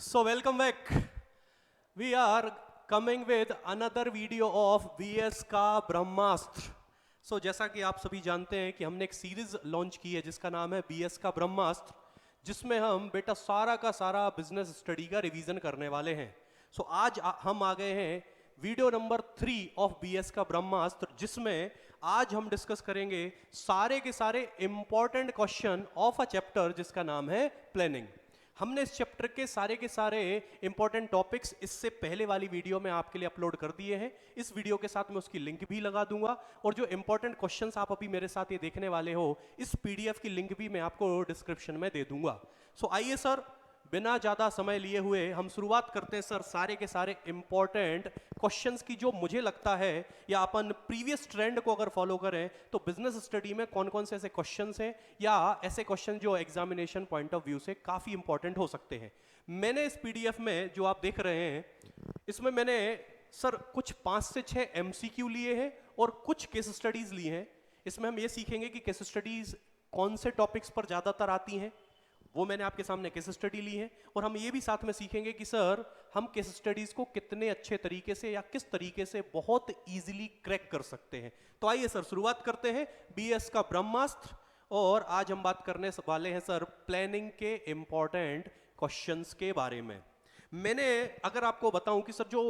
So welcome back. We are coming with another video of BS का ब्रह्मास्त्र. So जैसा कि आप सभी जानते हैं कि हमने एक सीरीज लॉन्च की है जिसका नाम है BS का ब्रह्मास्त्र, जिसमें हम बेटा सारा का सारा बिजनेस स्टडी का रिवीजन करने वाले हैं. So आज हम आ गए हैं वीडियो नंबर 3 ऑफ BS का ब्रह्मास्त्र, जिसमें आज हम डिस्कस करेंगे सारे के सारे important question of a chapter जिसका नाम है प्लानिंग. हमने इस चैप्टर के सारे इंपॉर्टेंट टॉपिक्स इससे पहले वाली वीडियो में आपके लिए अपलोड कर दिए हैं. इस वीडियो के साथ मैं उसकी लिंक भी लगा दूंगा और जो इंपॉर्टेंट क्वेश्चंस आप अभी मेरे साथ ये देखने वाले हो, इस पीडीएफ की लिंक भी मैं आपको डिस्क्रिप्शन में दे दूंगा. सो आइए सर, बिना ज्यादा समय लिए हुए हम शुरुआत करते हैं सर सारे के सारे इंपॉर्टेंट क्वेश्चंस की, जो मुझे लगता है या अपन प्रीवियस ट्रेंड को अगर फॉलो करें तो बिजनेस स्टडी में कौन कौन से ऐसे क्वेश्चंस हैं या ऐसे क्वेश्चन जो एग्जामिनेशन पॉइंट ऑफ व्यू से काफी इंपॉर्टेंट हो सकते हैं. मैंने इस पीडीएफ में जो आप देख रहे हैं, इसमें मैंने सर कुछ 5 से 6 एमसीक्यू लिए हैं और कुछ केस स्टडीज लिए हैं. इसमें हम ये सीखेंगे कि केस स्टडीज कौन से टॉपिक्स पर ज्यादातर आती हैं, वो मैंने आपके सामने केस स्टडी ली है. और हम ये भी साथ में सीखेंगे कि सर हम केस स्टडीज को कितने अच्छे तरीके से या किस तरीके से बहुत इजीली क्रैक कर सकते हैं. तो आइए सर शुरुआत करते हैं बीएस का ब्रह्मास्त्र. और आज हम बात करने वाले हैं सर प्लानिंग के इंपॉर्टेंट क्वेश्चंस के बारे में. मैंने अगर आपको बताऊं कि सर जो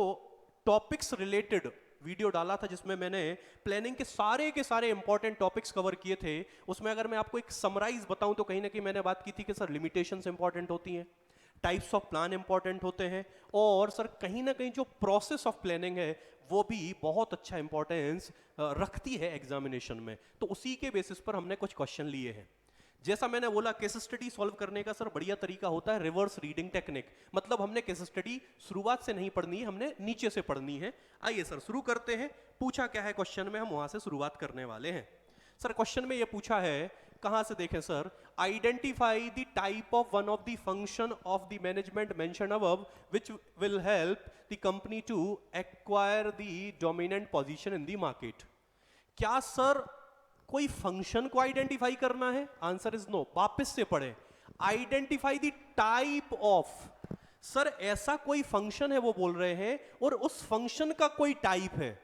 टॉपिक्स रिलेटेड वीडियो डाला था जिसमें मैंने प्लानिंग के सारे इंपॉर्टेंट टॉपिक्स कवर किए थे, उसमें अगर मैं आपको एक समराइज बताऊं तो कहीं ना कहीं मैंने बात की थी कि सर लिमिटेशंस इंपॉर्टेंट होती हैं, टाइप्स ऑफ प्लान इंपॉर्टेंट होते हैं, और सर कहीं ना कहीं जो प्रोसेस ऑफ प्लानिंग है वो भी बहुत अच्छा इंपॉर्टेंस रखती है एग्जामिनेशन में. तो उसी के बेसिस पर हमने कुछ क्वेश्चन लिए हैं. जैसा मैंने बोला, केस स्टडी सॉल्व करने का सर बढ़िया तरीका होता है रिवर्स रीडिंग टेक्निक. मतलब हमने केस स्टडी शुरुआत से नहीं पढ़नी है, हमने नीचे से पढ़नी है. आइए सर शुरू करते हैं. पूछा क्या है क्वेश्चन में, हम वहां से शुरुआत करने वाले हैं. सर क्वेश्चन में ये पूछा है, कहां से देखें sir, identify the type of one of the function of the management mention above which will help the company to acquire the dominant position in the market. क्या सर कोई फंक्शन को आइडेंटिफाई करना है? Answer is no. वापस से पढ़े, identify the type of. Sir ऐसा कोई फंक्शन है वो बोल रहे हैं और उस फंक्शन का कोई टाइप है,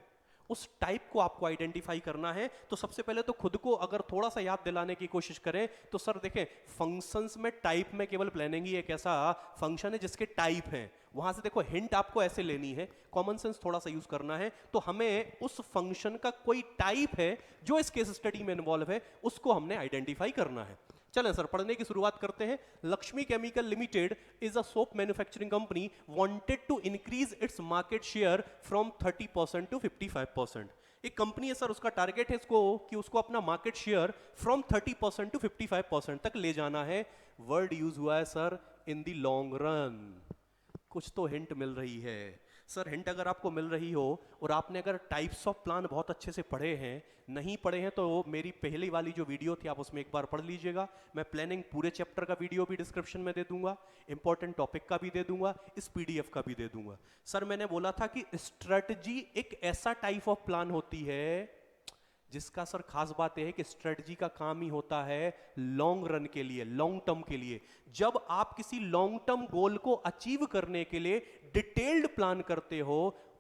उस टाइप को आपको आइडेंटिफाई करना है. तो सबसे पहले तो खुद को अगर थोड़ा सा याद दिलाने की कोशिश करें तो सर देखें, फंक्शंस में टाइप में केवल प्लानिंग ही एक ऐसा फंक्शन है जिसके टाइप हैं. वहां से देखो हिंट आपको ऐसे लेनी है, कॉमन सेंस थोड़ा सा यूज करना है. तो हमें उस फंक्शन का कोई टाइप है जो इस केस स्टडी में इन्वॉल्व है, उसको हमने आइडेंटिफाई करना है. चलें सर पढ़ने की शुरुआत करते हैं. Lakshmi chemical limited is a soap manufacturing company wanted to increase its market share from 30% to 55%. एक कंपनी है सर, उसका टारगेट है इसको कि उसको अपना मार्केट शेयर फ्रॉम 30% टू 55% तक ले जाना है. वर्ड यूज हुआ है sir in the long run. कुछ तो हिंट मिल रही है सर. हिंट अगर आपको मिल रही हो और आपने अगर टाइप्स ऑफ प्लान बहुत अच्छे से पढ़े हैं, नहीं पढ़े हैं तो मेरी पहली वाली जो वीडियो थी आप उसमें एक बार पढ़ लीजिएगा. मैं प्लानिंग पूरे चैप्टर का वीडियो भी डिस्क्रिप्शन में दे दूंगा, इंपॉर्टेंट टॉपिक का भी दे दूंगा, इस पीडीएफ का भी दे दूंगा. सर मैंने बोला था कि स्ट्रेटजी एक ऐसा टाइप ऑफ प्लान होती है जिसका सर खास बात यह है कि स्ट्रेटजी का काम ही होता है लॉन्ग रन के लिए, लॉन्ग टर्म के लिए. जब आप किसी लॉन्ग टर्म गोल को अचीव करने के लिए डिटेल्ड प्लान करते हो,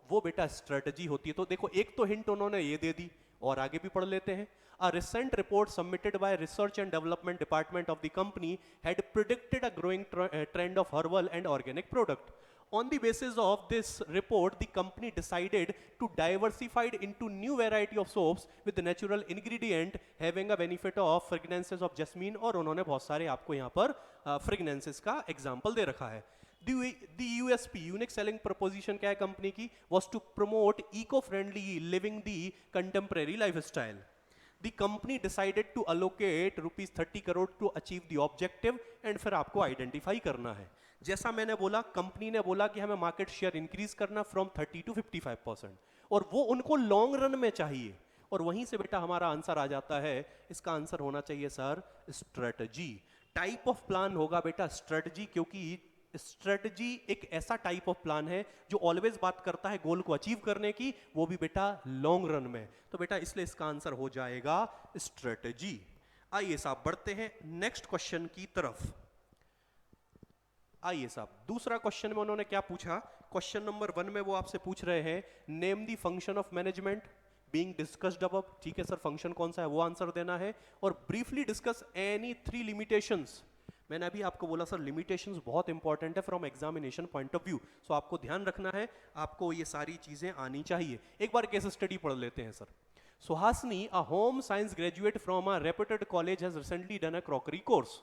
वो बेटा स्ट्रेटजी होती है. तो देखो एक तो हिंट उन्होंने ये दे दी और आगे भी पढ़ लेते हैं. A recent report submitted by Research and Development Department of the company had predicted a growing trend of herbal and organic product. On the basis of this report, the company decided to diversify into new variety of soaps with natural ingredient having a benefit of fragrances of jasmine. और उन्होंने बहुत सारे आपको यहाँ पर fragrances का example दे रखा है. The USP, unique selling proposition क्या है कंपनी की, was to promote eco-friendly living the contemporary lifestyle. The company decided to allocate rupees 30 crore to achieve the objective. and फिर आपको आइडेंटिफाई करना है. जैसा मैंने बोला, कंपनी ने बोला कि हमें मार्केट शेयर इंक्रीज करना फ्रॉम 30 टू 55%, और वो उनको लॉन्ग रन में चाहिए. और वहीं से बेटा हमारा आंसर आ जाता है. इसका आंसर होना चाहिए sir strategy. Type of plan होगा बेटा स्ट्रेटजी, क्योंकि स्ट्रेटजी एक ऐसा टाइप ऑफ प्लान है जो ऑलवेज बात करता है गोल को अचीव करने की, वो भी बेटा लॉन्ग रन में. तो बेटा इसलिए इसका आंसर हो जाएगा स्ट्रेटजी. आइए साहब बढ़ते हैं नेक्स्ट क्वेश्चन की तरफ. आइए साहब, दूसरा क्वेश्चन में उन्होंने क्या पूछा, क्वेश्चन नंबर 1 में वो आपसे पूछ रहे हैं name the function of management being discussed above. ठीक है सर, फंक्शन कौन सा है वो आंसर देना है, और ब्रीफली डिस्कस एनी 3 लिमिटेशंस। मैंने अभी आपको बोला सर लिमिटेशंस बहुत इंपॉर्टेंट है from examination point of view, so आपको ध्यान रखना है, आपको ये सारी चीजें आनी चाहिए। एक बार केस स्टडी पढ़ लेते हैं sir. Suhasini, a home science graduate from a reputed college, has recently done a crockery course.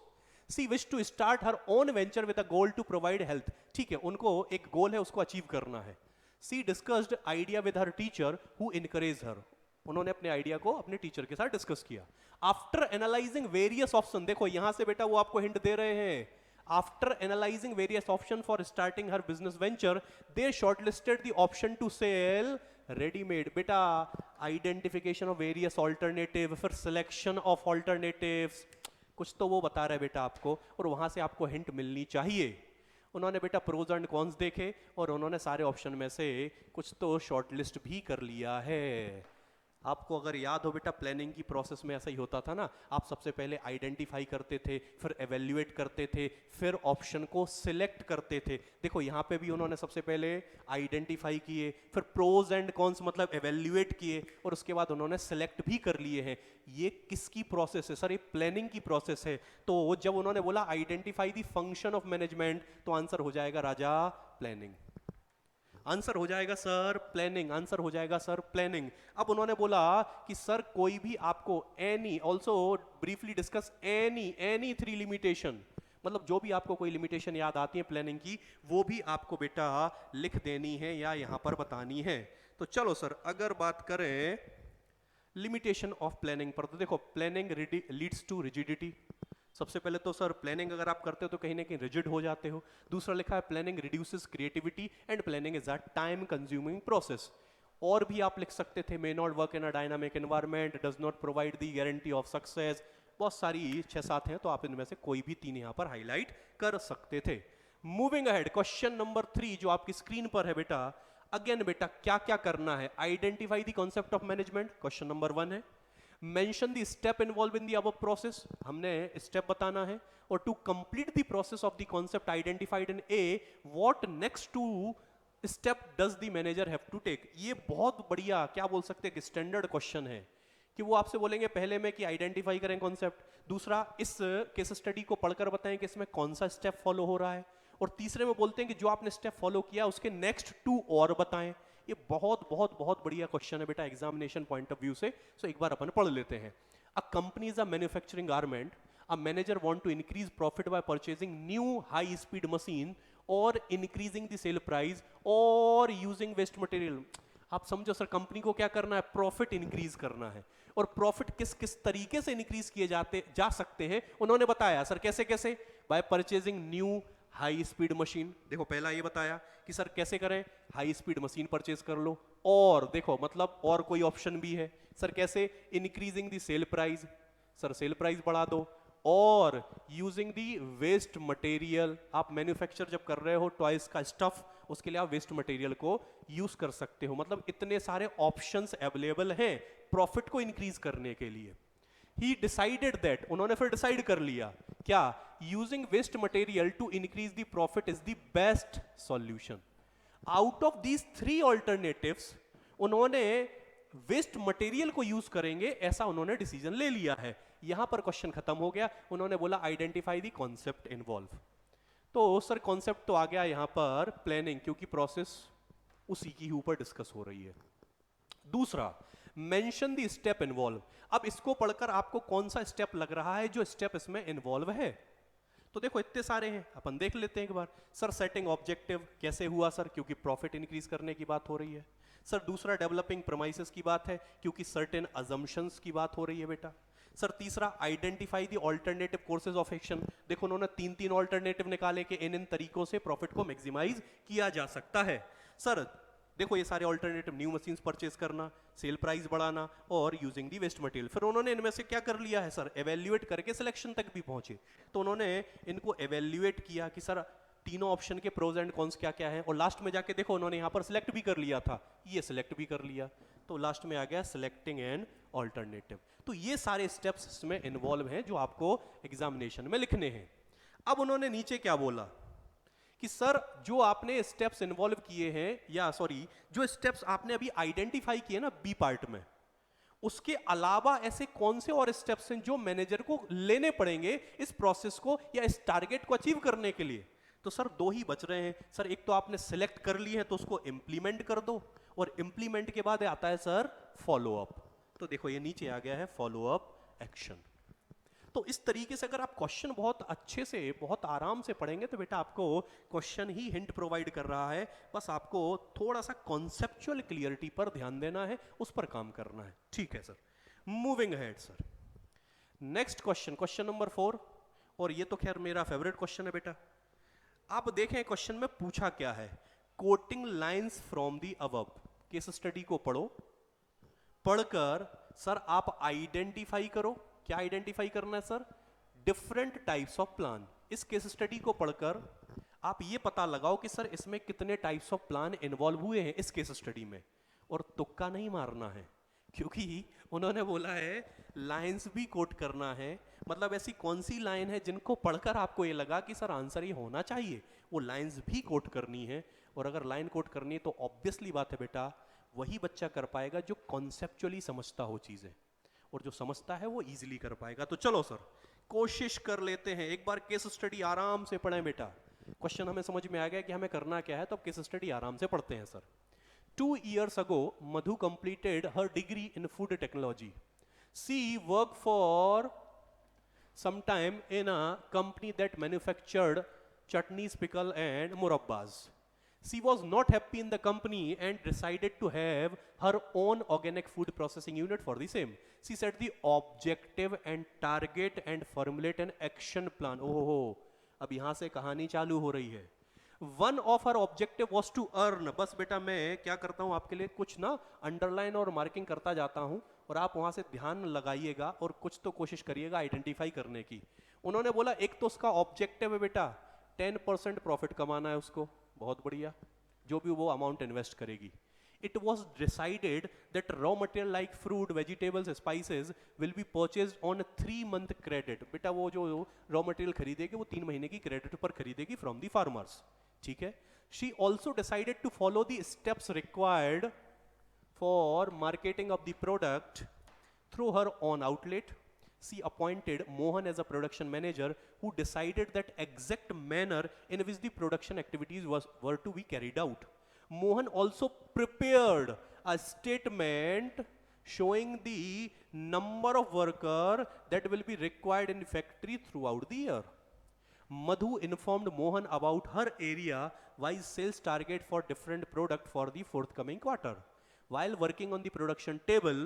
She wished to start her own venture with a goal to provide health. ठीक है, उनको एक गोल है, उसको अचीव करना है। She discussed idea with her teacher who encouraged her. उन्होंने अपने आइडिया को अपने टीचर के साथ डिस्कस किया। After analyzing various options, देखो यहां से बेटा वो आपको हिंट दे रहे हैं। After analyzing various options for starting her business venture, they shortlisted the option to sell readymade. बेटा आइडेंटिफिकेशन ऑफ वेरियस ऑल्टरनेटिव, फिर सिलेक्शन ऑफ ऑल्टरनेटिव्स, कुछ तो वो बता रहा है बेटा आपको, और वहां से आपको हिंट मिलनी चाहिए। उन्होंने बेटा प्रोज एंड कॉन्स देखे और उन्होंने सारे ऑप्शन में से कुछ तो शॉर्टलिस्ट भी कर लिया है। आपको अगर याद हो बेटा प्लानिंग की प्रोसेस में ऐसा ही होता था ना, आप सबसे पहले आइडेंटिफाई करते थे, फिर एवेल्युएट करते थे, फिर ऑप्शन को सिलेक्ट करते थे। देखो यहाँ पे भी उन्होंने सबसे पहले आइडेंटिफाई किए, फिर प्रोज एंड कॉन्स मतलब एवेल्युएट किए, और उसके बाद उन्होंने सिलेक्ट भी कर लिए हैं। ये किसकी प्रोसेस है सर? ये प्लानिंग की प्रोसेस है। तो जब उन्होंने बोला identify the function of management, तो आंसर हो जाएगा राजा प्लानिंग। आंसर हो जाएगा सर प्लानिंग, आंसर हो जाएगा सर प्लानिंग। अब उन्होंने बोला कि सर कोई भी आपको any, also briefly discuss any 3 limitation, मतलब जो भी आपको कोई लिमिटेशन याद आती है प्लानिंग की, वो भी आपको बेटा लिख देनी है या यहां पर बतानी है। तो चलो सर, अगर बात करें लिमिटेशन ऑफ प्लानिंग पर, तो देखो प्लानिंग लीड्स टू रिजिडिटी। सबसे पहले तो सर प्लानिंग अगर आप करते हो तो कहीं ना कहीं रिजिड हो जाते हो। दूसरा लिखा है planning reduces creativity and planning is a time consuming process. और भी आप लिख सकते थे मे not work in a dynamic environment, does not provide the guarantee of success. बहुत सारी 6-7 हैं, तो आप इनमें से कोई भी 3 यहां पर हाईलाइट कर सकते थे। मूविंग अहेड, क्वेश्चन नंबर 3 जो आपकी स्क्रीन पर है बेटा, अगेन बेटा क्या क्या करना है? Identify the concept of management, question number 1 है। Mention the step involve in the above process, हमने स्टेप बताना है। और to complete the process of the concept identified in a, what next to step does the manager have to take. ये बहुत बढ़िया क्या बोल सकते हैं कि स्टैंडर्ड क्वेश्चन है, कि वो आपसे बोलेंगे पहले में कि आइडेंटिफाई करें कॉन्सेप्ट, दूसरा इस केस स्टडी को पढ़कर बताएं कि इसमें कौन सा स्टेप फॉलो हो रहा है, और तीसरे में बोलते हैं कि जो आपने स्टेप फॉलो किया उसके नेक्स्ट 2 और बताएं। ये बहुत बहुत बहुत बढ़िया क्वेश्चन है बेटा एग्जामिनेशन पॉइंट ऑफ व्यू से। सो एक बार अपन पढ़ लेते हैं। A company is a manufacturing garment, a manager want to increase profit by purchasing new high speed machine और इंक्रीजिंग द सेल प्राइस और यूजिंग वेस्ट मटेरियल। आप समझो सर, कंपनी को क्या करना है? प्रॉफिट इंक्रीज करना है। और प्रॉफिट किस किस तरीके से इंक्रीज किए जा सकते हैं उन्होंने बताया। सर कैसे कैसे? Bye purchasing new high speed machine. देखो पहला ये बताया कि सर कैसे करें? हाई स्पीड मशीन परचेज कर लो। और देखो मतलब और कोई ऑप्शन भी है। सर कैसे? Increasing the sale price, sir sale price बढ़ा दो। और यूजिंग दी वेस्ट मटेरियल, आप मैन्युफैक्चर जब कर रहे हो टॉयज का स्टफ, उसके लिए आप वेस्ट मटेरियल को यूज कर सकते हो। मतलब इतने सारे ऑप्शंस अवेलेबल हैं प्रॉफिट को इंक्रीज करने के लिए। He decided that, उन्होंने फिर डिसाइड कर लिया क्या? Using waste material to increase the profit is the best solution. Out of these 3 alternatives उन्होंने वेस्ट मटेरियल को यूज करेंगे, ऐसा उन्होंने डिसीजन ले लिया है। यहां पर क्वेश्चन खत्म हो गया। उन्होंने बोला आइडेंटिफाई द कॉन्सेप्ट इन्वॉल्व। तो सर कॉन्सेप्ट तो आ गया यहां पर प्लानिंग, क्योंकि प्रोसेस उसी की ऊपर डिस्कस हो रही है। दूसरा, मेंशन द स्टेप इन्वॉल्व। अब इसको पढ़कर आपको कौन सा स्टेप लग रहा है जो स्टेप इसमें इन्वॉल्व है? तो देखो इतने सारे हैं, अपन देख लेते हैं एक बार। सर सेटिंग ऑब्जेक्टिव कैसे हुआ सर? क्योंकि प्रॉफिट इंक्रीज करने की बात हो रही है। सर दूसरा डेवलपिंग प्रेमाइसेस की बात है, क्योंकि सर्टेन अजम्पशंस की बात हो रही है बेटा। सर तीसरा identify the alternative courses of action. देखो उन्होंने 3 ऑल्टरनेटिव निकाले कि इन तरीकों से प्रॉफिट को मैक्सिमाइज किया जा सकता है। सर देखो ये सारे ऑल्टरनेटिव, न्यू मशीन्स परचेज करना, सेल प्राइस बढ़ाना और यूजिंग दी वेस्ट मटेरियल। फिर उन्होंने इनमें से क्या कर लिया है सर? एवेल्युएट करके सिलेक्शन तक भी पहुंचे। तो उन्होंने इनको एवेल्युएट किया कि सर तीनों ऑप्शन के प्रोज एंड कॉन्स क्या क्या है, और लास्ट में जाके देखो उन्होंने यहां पर सिलेक्ट भी कर लिया था, ये सिलेक्ट भी कर लिया। तो लास्ट में आ गया सिलेक्टिंग एन ऑल्टरनेटिव। तो ये सारे स्टेप्स इसमें इन्वॉल्व हैं जो आपको एग्जामिनेशन में लिखने हैं। अब उन्होंने नीचे क्या बोला? कि सर जो आपने स्टेप्स इन्वॉल्व किए हैं, या सॉरी जो स्टेप्स आपने अभी आइडेंटिफाई किए ना बी पार्ट में, उसके अलावा ऐसे कौन से और स्टेप्स हैं जो मैनेजर को लेने पड़ेंगे इस प्रोसेस को या इस टारगेट को अचीव करने के लिए। तो सर दो ही बच रहे हैं सर, एक तो आपने सिलेक्ट कर ली है तो उसको इंप्लीमेंट कर दो, और इंप्लीमेंट के बाद आता है सर फॉलो अप। तो देखो ये नीचे आ गया है फॉलो अप एक्शन। तो इस तरीके से अगर आप क्वेश्चन बहुत अच्छे से बहुत आराम से पढ़ेंगे तो बेटा आपको क्वेश्चन ही हिंट प्रोवाइड कर रहा है, बस आपको थोड़ा सा कॉन्सेप्चुअल क्लियरिटी पर ध्यान देना है, उस पर काम करना है। ठीक है sir, moving ahead sir, next question, question number 4, और ये तो खैर मेरा फेवरेट क्वेश्चन है बेटा। आप देखें क्वेश्चन में पूछा क्या है, coating lines from the above. Case study को पढ़ो, पढ़कर सर आप आइडेंटिफाई करो। क्या आइडेंटिफाई करना है sir? Different types of plan. इस केस स्टडी को पढ़कर आप ये पता लगाओ कि सर इसमें कितने टाइप्स ऑफ प्लान इन्वॉल्व हुए हैं इस केस स्टडी में, और तुक्का नहीं मारना है, क्योंकि उन्होंने बोला है लाइंस भी कोट करना है। मतलब ऐसी कौन सी लाइन है जिनको पढ़कर आपको ये लगा कि सर आंसर ये होना चाहिए, वो लाइंस भी कोट करनी है। और अगर लाइन कोट करनी है तो ऑब्वियसली बात है बेटा वही बच्चा कर पाएगा जो कॉन्सेप्चुअली समझता हो चीजें, और जो समझता है वो इजीली कर पाएगा। तो चलो सर कोशिश कर लेते हैं, एक बार केस स्टडी आराम से पढ़ें बेटा। क्वेश्चन हमें समझ में आ गया कि हमें करना क्या है, तो अब केस स्टडी आराम से पढ़ते हैं sir. 2 years ago, Madhu completed her degree in food technology. She worked for some time in a company that manufactured chutneys, pickle, and murabbas. She was not happy in the company and decided to have her own organic food processing unit for the same. She set the objective and target and formulate an action plan. ओहो, अब यहाँ से कहानी चालू हो रही है। One of her objective was to earn. बस बेटा मैं क्या करता हूं आपके लिए कुछ ना अंडरलाइन और मार्किंग करता जाता हूं, और आप वहां से ध्यान लगाइएगा और कुछ तो कोशिश करिएगा आइडेंटिफाई करने की। उन्होंने बोला एक तो उसका ऑब्जेक्टिव है बेटा 10% प्रॉफिट कमाना है उसको, बहुत बढ़िया, जो भी वो अमाउंट इन्वेस्ट करेगी। It was decided that raw material like fruit, vegetables, spices will be purchased on a 3-month credit. बेटा वो जो raw material खरीदेगी वो 3 महीने की क्रेडिट पर खरीदेगी from the farmers. ठीक है। She also decided to follow the steps required for marketing of the product through her own outlet. She appointed Mohan as a production manager who decided that exact manner in which the production activities were to be carried out. Mohan also prepared a statement showing the number of workers that will be required in the factory throughout the year. Madhu informed Mohan about her area-wise sales target for different product for the forthcoming quarter. While working on the production table,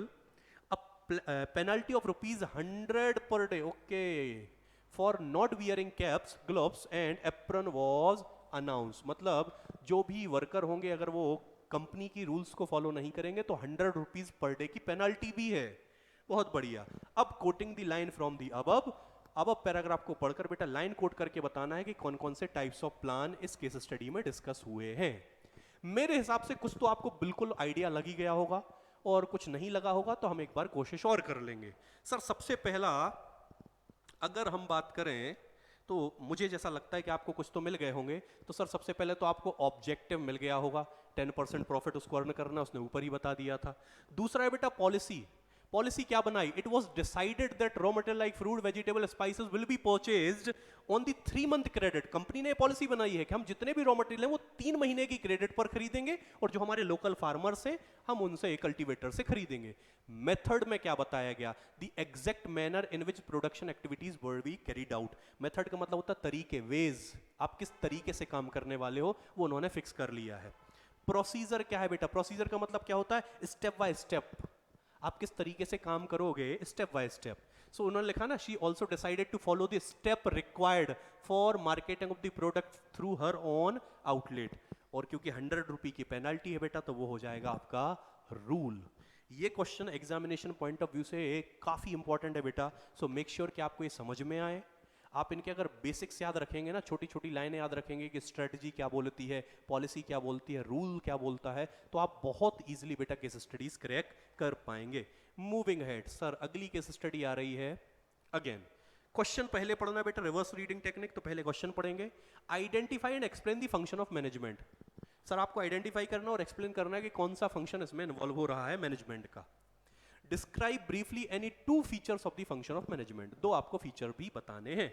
a penalty of ₹100 per day, okay, for not wearing caps, gloves and apron was announced. मतलब जो भी worker होंगे अगर वो company की rules को follow नहीं करेंगे तो ₹100 पर डे की पेनल्टी भी है। बहुत बढ़िया। अब coating the line from the above. अब पैराग्राफ को पढ़कर बेटा लाइन कोट करके बताना है कि कौन कौन से टाइप्स ऑफ प्लान इस केस स्टडी में डिस्कस हुए हैं। मेरे हिसाब से कुछ तो आपको बिल्कुल आइडिया लग ही गया होगा, और कुछ नहीं लगा होगा तो हम एक बार कोशिश और कर लेंगे। सर सबसे पहला अगर हम बात करें तो मुझे जैसा लगता है कि आपको कुछ तो मिल गए होंगे। तो सर सबसे पहले तो आपको ऑब्जेक्टिव मिल गया होगा, 10% प्रॉफिट उसको अर्न करना, उसने ऊपर ही बता दिया था। दूसरा है बेटा पॉलिसी। पॉलिसी क्या बनाई? It was decided that raw material like fruit, vegetable, spices will be purchased on the 3-month credit. Company ने पॉलिसी बनाई है कि हम जितने भी रॉ मटेरियल हैं वो 3 महीने की क्रेडिट पर खरीदेंगे, और जो हमारे लोकल फार्मर्स हैं हम उनसे कल्टीवेटर से खरीदेंगे। मेथड में क्या बताया गया? The exact manner in which production activities were be carried out. Method का मतलब होता है तरीके, वेज, आप किस तरीके से काम करने वाले हो वो उन्होंने फिक्स कर लिया है। प्रोसीजर क्या है बेटा? प्रोसीजर का मतलब क्या होता है? स्टेप बाय स्टेप, आप किस तरीके से काम करोगे स्टेप बाय स्टेप। सो उन्होंने लिखा ना, she also decided to follow the step required for marketing of the product through her own outlet. और क्योंकि ₹100 की पेनल्टी है बेटा तो वो हो जाएगा आपका रूल। ये question examination point of view से काफी इंपॉर्टेंट है बेटा, सो मेक श्योर कि आपको ये समझ में आए। आप इनके अगर बेसिक्स याद रखेंगे ना, छोटी छोटी लाइनें याद रखेंगे कि स्ट्रेटजी क्या बोलती है, पॉलिसी क्या बोलती है, रूल क्या बोलता है, तो आप बहुत इजीली बेटा केस स्टडीज क्रैक कर पाएंगे। मूविंग हेड सर, अगली केस स्टडी आ रही है। अगेन क्वेश्चन पहले पढ़ना बेटा, रिवर्स रीडिंग टेक्निक। तो पहले क्वेश्चन पढ़ेंगे, identify and explain the function of management. Sir आपको आइडेंटिफाई करना और एक्सप्लेन करना है कि कौन सा फंक्शन इसमें इन्वॉल्व हो रहा है मैनेजमेंट का। Describe briefly any 2 features of the function of management. 2 आपको फीचर भी बताने हैं।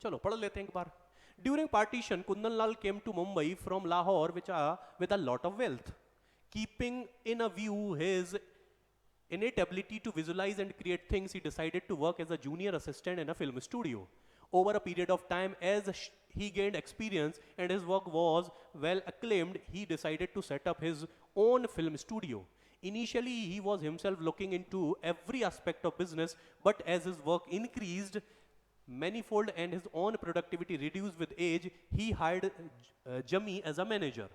चलो पढ़ लेते हैं एक बार। During partition Kundan Lal came to Mumbai from Lahore which with a lot of wealth, keeping in a view his innate ability to visualize and create things, he decided to work as a junior assistant in a film studio. Over a period of time, as he gained experience and his work was well acclaimed, he decided to set up his own film studio. Initially, he was himself looking into every aspect of business, but as his work increased manifold and his own productivity reduced with age, he hired Jimmy as a manager.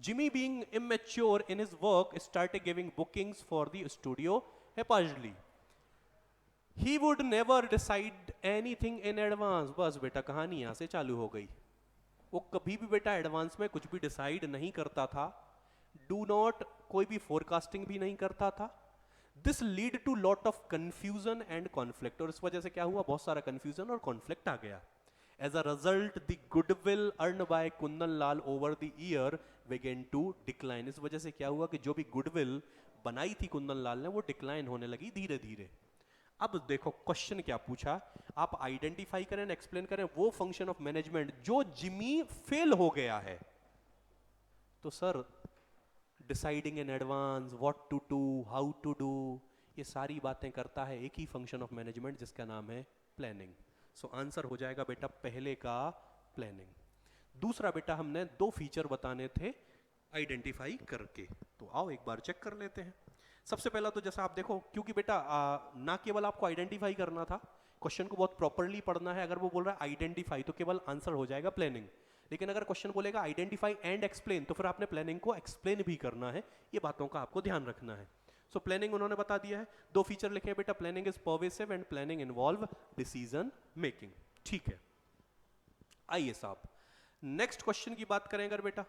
Jimmy, being immature in his work, started giving bookings for the studio haphazardly. He would never decide anything in advance. बस बेटा कहानी यहाँ से चालू हो गई। वो कभी भी बेटा एडवांस में कुछ भी डिसाइड नहीं करता था। डू नॉट कोई भी फोरकास्टिंग भी नहीं करता था। This lead to lot of confusion and conflict. और इस वजह से क्या हुआ, बहुत सारा कंफ्यूजन और कॉन्फ्लिक्ट आ गया। As a result, the goodwill earned by Kundan Lal over the year began to decline. इस वजह से क्या हुआ कि जो भी गुडविल बनाई थी कुंदन लाल ने वो डिक्लाइन होने लगी धीरे धीरे। अब देखो क्वेश्चन क्या पूछा, आप आइडेंटिफाई करें, एक्सप्लेन करें वो फंक्शन ऑफ मैनेजमेंट जो जिमी फेल हो गया है। तो sir deciding in advance, what to do, how to do, ये सारी बातें करता है एक ही फंक्शन ऑफ मैनेजमेंट जिसका नाम है प्लानिंग। सो आंसर हो जाएगा बेटा पहले का प्लानिंग। दूसरा बेटा हमने 2 फीचर बताने थे आइडेंटिफाई करके, तो आओ एक बार चेक कर लेते हैं। सबसे पहला तो जैसा आप देखो, क्योंकि बेटा ना केवल आपको आइडेंटिफाई करना था, क्वेश्चन को बहुत प्रॉपरली पढ़ना है। अगर वो बोल रहा है आइडेंटिफाई तो केवल आंसर हो जाएगा प्लानिंग, लेकिन अगर क्वेश्चन बोलेगा आइडेंटिफाई एंड एक्सप्लेन तो फिर आपने प्लानिंग को एक्सप्लेन भी करना है। ये बातों का आपको ध्यान रखना है। सो प्लानिंग उन्होंने बता दिया है। 2 फीचर लिखे हैं बेटा, planning is pervasive and planning involve decision making. ठीक है, आइए साहब नेक्स्ट क्वेश्चन की बात करें अगर बेटा,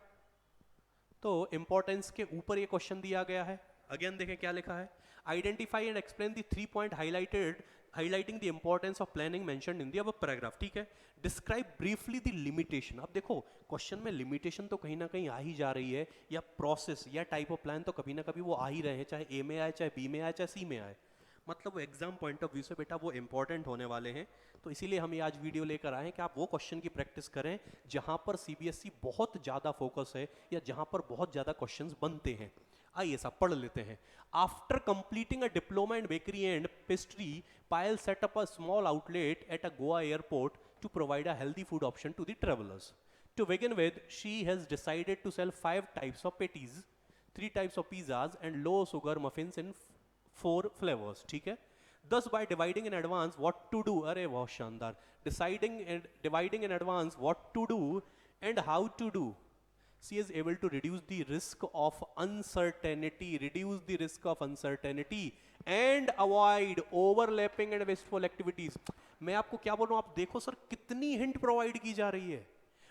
तो इंपॉर्टेंस के ऊपर ये क्वेश्चन दिया गया है। अगेन देखें क्या लिखा है, identify and explain the 3 point highlighting the importance of planning mentioned in the above paragraph. ठीक है, डिस्क्राइब ब्रीफली द लिमिटेशन। अब देखो क्वेश्चन में लिमिटेशन तो कहीं ना कहीं आ ही जा रही है, या प्रोसेस या टाइप ऑफ प्लान तो कभी ना कभी वो आ ही रहे हैं, चाहे ए में आए, चाहे बी में आए, चाहे सी में आए। मतलब वो एग्जाम पॉइंट ऑफ व्यू से बेटा वो इंपॉर्टेंट होने वाले हैं। तो इसीलिए हम ये आज वीडियो लेकर आए हैं कि आप वो क्वेश्चन की प्रैक्टिस करें जहां पर सीबीएसई बहुत ज्यादा फोकस है या जहां पर बहुत ज्यादा क्वेश्चंस बनते हैं। आइए साहब पढ़ लेते हैं। After completing a diploma in bakery and pastry, Payal set up a small outlet at a Goa airport to provide a healthy food option to the travelers. To begin with, she has decided to sell 5 types of patties, 3 types of pizzas and low sugar muffins in 4 flavors. ठीक है, thus by dividing in advance what to do, अरे बहुत शानदार, dividing in advance what to do and how to do, she is able to reduce the risk of uncertainty and avoid overlapping and wasteful activities. मैं आपको क्या बोल रहा हूं, आप देखो सर कितनी हिंट प्रोवाइड की जा रही है,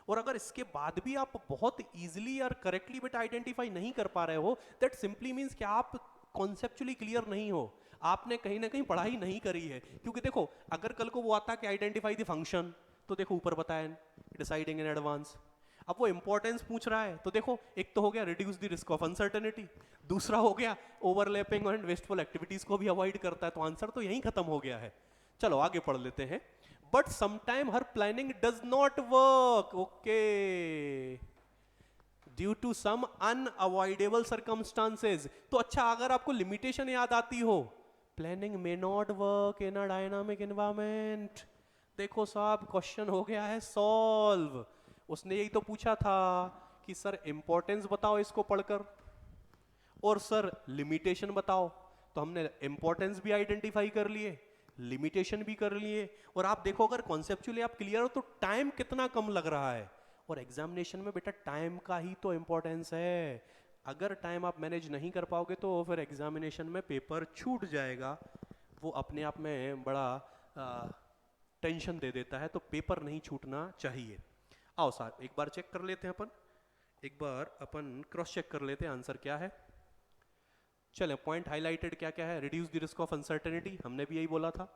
और अगर इसके बाद भी आप बहुत इजीली और करेक्टली बेटा आइडेंटिफाई नहीं कर पा रहे हो, दैट सिंपली मींस कि आप कॉन्सेप्चुअली क्लियर नहीं हो, आपने कहीं ना कहीं पढ़ाई नहीं करी है। क्योंकि देखो अगर कल को वो आता कि आइडेंटिफाई द फंक्शन, तो देखो ऊपर बताया डिसाइडिंग इन एडवांस। अब वो इंपॉर्टेंस पूछ रहा है, तो देखो एक तो हो गया reduce the risk of uncertainty, दूसरा हो गया ओवरलैपिंग एंड वेस्टफुल एक्टिविटीज को भी अवॉइड करता है, तो आंसर तो यहीं खत्म हो गया है। चलो आगे पढ़ लेते हैं। बट समटाइम हर planning does not work, okay, due to some unavoidable circumstances. तो अच्छा अगर आपको लिमिटेशन याद आती हो, planning may not work in a dynamic environment. देखो साहब क्वेश्चन हो गया है सॉल्व। उसने यही तो पूछा था कि सर इंपॉर्टेंस बताओ इसको पढ़कर, और सर लिमिटेशन बताओ। तो हमने इंपॉर्टेंस भी आइडेंटिफाई कर लिए, लिमिटेशन भी कर लिए, और आप देखो अगर कॉन्सेप्चुअली आप क्लियर हो तो टाइम कितना कम लग रहा है। और एग्जामिनेशन में बेटा टाइम का ही तो इंपॉर्टेंस है। अगर टाइम आप मैनेज नहीं कर पाओगे तो फिर एग्जामिनेशन में पेपर छूट जाएगा। वो अपने आप में बड़ा टेंशन दे देता है, तो पेपर नहीं छूटना चाहिए। आओ साहब एक बार चेक कर लेते हैं अपन, एक बार अपन क्रॉस चेक कर लेते हैं आंसर क्या है। चले पॉइंट हाइलाइटेड क्या क्या है, reduce the risk of uncertainty, हमने भी यही बोला था।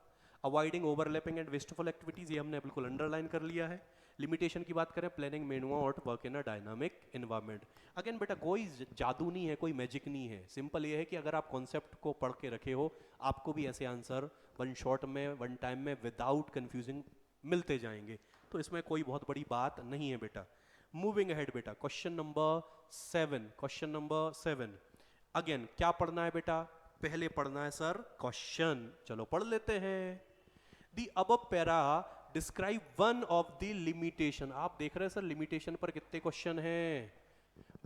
Avoiding overlapping and wasteful activities, ये हमने बिल्कुल अंडरलाइन कर लिया है। लिमिटेशन की बात करें, planning may not work in a dynamic environment. Again बेटा कोई जादू नहीं है, कोई मैजिक नहीं है, सिंपल ये है कि अगर आप कॉन्सेप्ट को पढ़ के रखे हो, आपको भी ऐसे आंसर वन शॉट में, वन टाइम में, विदाउट कंफ्यूजिंग मिलते जाएंगे। तो इसमें कोई बहुत बड़ी बात नहीं है बेटा। मूविंग अहेड बेटा, question number 7, question number 7। Again क्या पढ़ना है बेटा, पहले पढ़ना है सर क्वेश्चन, चलो पढ़ लेते हैं। दी above para describe one of the limitation. आप देख रहे हैं सर लिमिटेशन पर कितने क्वेश्चन हैं।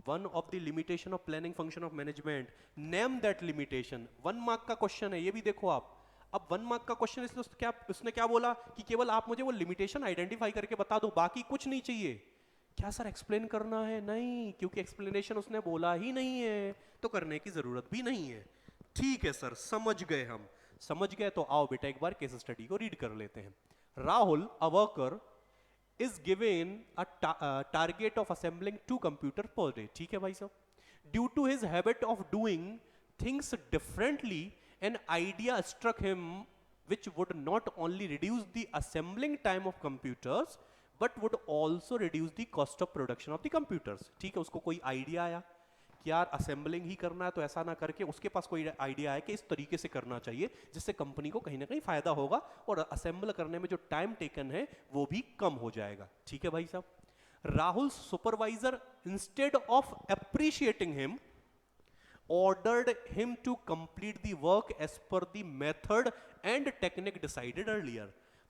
One of the limitation of planning function of management, name that limitation. 1 mark का क्वेश्चन है, ये भी देखो आप। अब 1 मार्क का क्वेश्चन, इसलिए उसने क्या बोला कि केवल आप मुझे वो लिमिटेशन आइडेंटिफाई करके बता दो, बाकी कुछ नहीं चाहिए। क्या सर एक्सप्लेन करना है? नहीं, क्योंकि एक्सप्लेनेशन उसने बोला ही नहीं है, तो करने की जरूरत भी नहीं है। ठीक है सर, समझ गए, हम समझ गए। तो आओ बेटा एक बार केस स्टडी को रीड कर लेते हैं। Rahul, a worker, is given a target of assembling 2 computers per day. ठीक है भाई साहब। Due to his habit of doing things differently, an idea struck him which would not only reduce the assembling time of computers but would also reduce the cost of production of the computers. ठीक है, उसको कोई idea आया कि यार assembling ही करना है, तो ऐसा ना करके उसके पास कोई आइडिया है कि इस तरीके से करना चाहिए जिससे कंपनी को कहीं ना कहीं फायदा होगा और असेंबल करने में जो टाइम टेकन है वो भी कम हो जाएगा। ठीक है भाई साहब। Rahul supervisor instead of appreciating him ordered him to complete the work as per the method and technique decided earlier.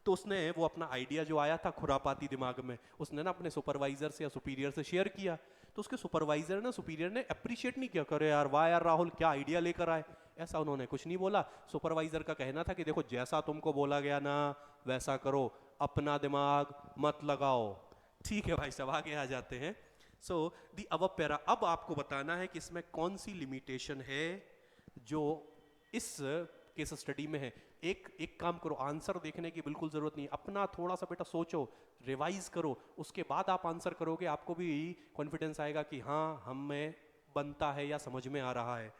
तो उसने वो अपना आइडिया जो आया था खुरापाती दिमाग में, उसने ना अपने सुपरवाइजर से या सुपीरियर से शेयर किया। तो उसके सुपरवाइजर ने, सुपीरियर ने अप्रिशिएट नहीं किया, करे यार वाह यार राहुल क्या आइडिया लेकर आए, ऐसा उन्होंने कुछ नहीं बोला। सुपरवाइजर का कहना था कि देखो जैसा तुमको बोला गया ना वैसा करो, अपना दिमाग मत लगाओ। ठीक है भाई साहब, आगे आ जाते हैं। सो दी अबव पैरा, अब आपको बताना है कि इसमें कौन सी लिमिटेशन है जो इस केस स्टडी में है। एक काम करो, आंसर देखने की बिल्कुल जरूरत नहीं, अपना थोड़ा सा बेटा सोचो, रिवाइज करो, उसके बाद आप आंसर करोगे, आपको भी कॉन्फिडेंस आएगा कि हाँ हमें बनता है या समझ में आ रहा है।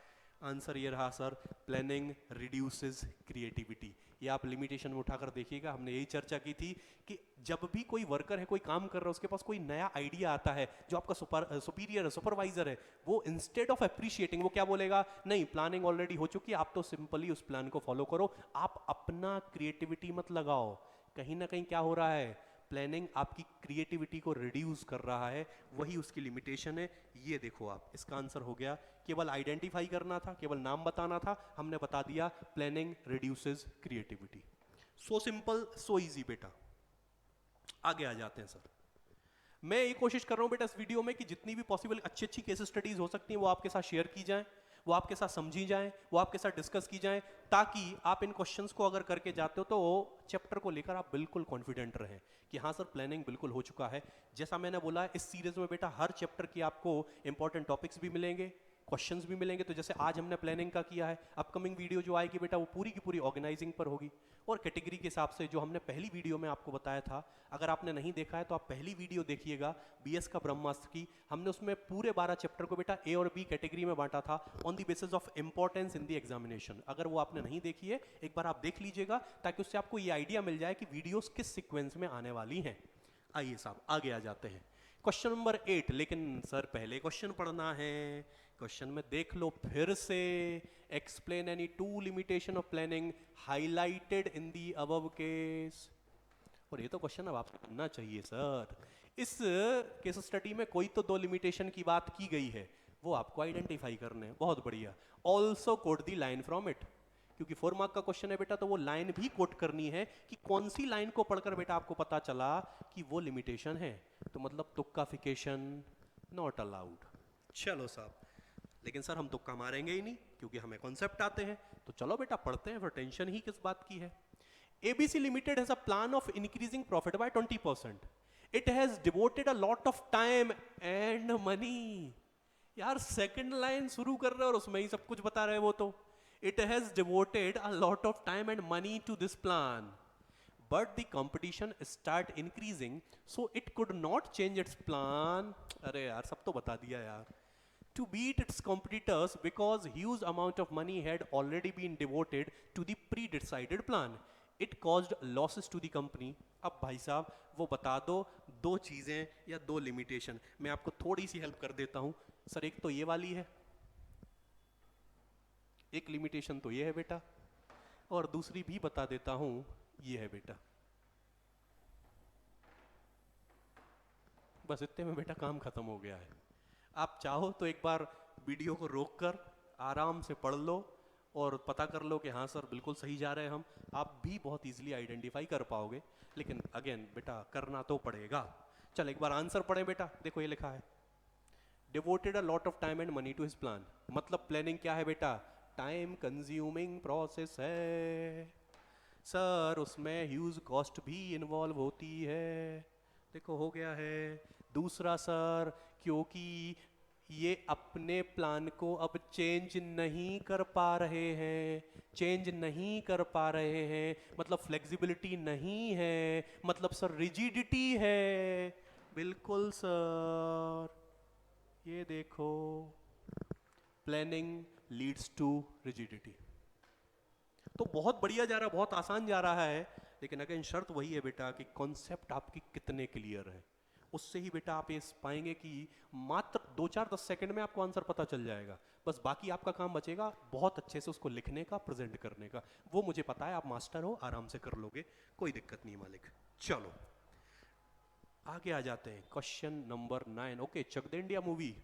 आंसर ये रहा सर, प्लानिंग रिड्यूसेस क्रिएटिविटी। ये आप लिमिटेशन में उठाकर देखिएगा, हमने यही चर्चा की थी कि जब भी कोई वर्कर है, कोई काम कर रहा है, उसके पास कोई नया आइडिया आता है, जो आपका सुपीरियर है, सुपरवाइजर है, वो इंस्टेड ऑफ अप्रिशिएटिंग वो क्या बोलेगा, नहीं प्लानिंग ऑलरेडी हो चुकी है, आप तो सिंपली उस प्लान को फॉलो करो, आप अपना क्रिएटिविटी मत लगाओ। कहीं ना कहीं क्या हो रहा है, प्लानिंग आपकी क्रिएटिविटी को रिड्यूस कर रहा है, वही उसकी लिमिटेशन है। ये देखो आप, इसका आंसर हो गया, केवल आइडेंटिफाई करना था, केवल नाम बताना था, हमने बता दिया planning reduces creativity. So simple, so easy बेटा। आगे आ जाते हैं सर। मैं ये कोशिश कर रहा हूं बेटा इस वीडियो में कि जितनी भी पॉसिबल अच्छी अच्छी केस स्टडीज हो सकती हैं वो आपके साथ शेयर की जाएं, वो आपके साथ समझी जाएं, वो आपके साथ डिस्कस की जाएं, ताकि आप इन क्वेश्चंस को अगर करके जाते हो तो चैप्टर को लेकर आप बिल्कुल कॉन्फिडेंट रहें कि हाँ सर प्लानिंग बिल्कुल हो चुका है। जैसा मैंने बोला इस सीरीज में बेटा हर चैप्टर की आपको इंपॉर्टेंट टॉपिक्स भी मिलेंगे, क्वेश्चंस भी मिलेंगे। तो जैसे आज हमने प्लानिंग का किया है, अपकमिंग वीडियो जो आएगी बेटा वो पूरी की पूरी ऑर्गेनाइजिंग पर होगी, और कैटेगरी के हिसाब से जो हमने पहली वीडियो में आपको बताया था, अगर आपने नहीं देखा है तो आप पहली वीडियो देखिएगा बीएस का ब्रह्मास्त्र की। हमने उसमें पूरे 12 चैप्टर को बेटा ए और बी कैटेगरी में बांटा था on the basis of importance in the examination. अगर वो आपने नहीं देखी है एक बार आप देख लीजिएगा, ताकि उससे आपको ये आइडिया मिल जाए कि वीडियोस किस सीक्वेंस में आने वाली हैं। आइए साहब आगे आ जाते हैं, क्वेश्चन नंबर 8। लेकिन सर पहले क्वेश्चन पढ़ना है, क्वेश्चन में देख लो फिर से, explain any 2 limitation of planning highlighted in the above case. और ये तो क्वेश्चन अब आपको करना चाहिए सर। इस केस स्टडी में कोई तो 2 लिमिटेशन की बात की गई है, वो आपको आइडेंटिफाई करने हैं। बहुत बढ़िया। Also quote the line from it, क्योंकि 4 मार्क का क्वेश्चन है बेटा, तो वो लाइन भी कोट करनी है कि कौन सी लाइन को पढ़कर बेटा आपको पता चला कि वो लिमिटेशन है। तो मतलब तुक्काफिकेशन नॉट अलाउड। चलो साहब, लेकिन सर हम तुक्का मारेंगे ही नहीं क्योंकि हमें कॉन्सेप्ट आते हैं। तो चलो बेटा पढ़ते हैं, फिर टेंशन ही किस बात की है। ABC Limited has a plan of increasing profit by 20%. It has devoted a lot of time and money. यार सेकंड लाइन शुरू कर रहे हो और उसमें ही सब कुछ बता रहे हो वो तो। It has devoted a lot of time and money to this plan. But the competition start increasing, so it could not change its plan. अरे यार सब तो बता दिया यार। To beat its competitors because huge amount of money had already been devoted to the pre-decided plan. It caused losses to the company. अब भाई साहब वो बता दो दो चीजें या दो लिमिटेशन, मैं आपको थोड़ी सी हेल्प कर देता हूं सर। एक तो ये वाली है, एक लिमिटेशन तो ये है बेटा, और दूसरी भी बता देता हूं, ये है बेटा। बस इतने में बेटा काम खत्म हो गया है। आप चाहो तो एक बार वीडियो को रोककर आराम से पढ़ लो और पता कर लो कि हाँ सर बिल्कुल सही जा रहे हैं हम। आप भी बहुत इजीली आइडेंटिफाई कर पाओगे, लेकिन अगेन बेटा करना तो पड़ेगा। चल एक बार आंसर पढ़ें बेटा। देखो ये लिखा है, devoted a lot of time and money to his plan. मतलब प्लानिंग क्या है बेटा? टाइम कंज्यूमिंग प्रोसेस है सर, उसमें ह्यूज कॉस्ट भी इन्वॉल्व होती है। देखो हो गया है। दूसरा सर, क्योंकि ये अपने प्लान को अब चेंज नहीं कर पा रहे हैं, चेंज नहीं कर पा रहे हैं मतलब फ्लेक्सिबिलिटी नहीं है, मतलब सर रिजिडिटी है। बिल्कुल सर, ये देखो, प्लानिंग लीड्स टू रिजिडिटी। तो बहुत बढ़िया जा रहा है, बहुत आसान जा रहा है, लेकिन अगेन शर्त वही है बेटा कि कॉन्सेप्ट आपकी कितने क्लियर है। उससे ही बेटा आप ये पाएंगे कि मात्र 2-4-10 सेकंड में आपको आंसर पता चल जाएगा। बस बाकी आपका काम बचेगा बहुत अच्छे से उसको लिखने का, प्रेजेंट करने का। वो मुझे पता है, आप मास्टर हो, आराम से कर लोगे, कोई दिक्कत नहीं मालिक। चलो आगे आ जाते हैं, क्वेश्चन नंबर 9। ओके, चक दे इंडिया मूवी।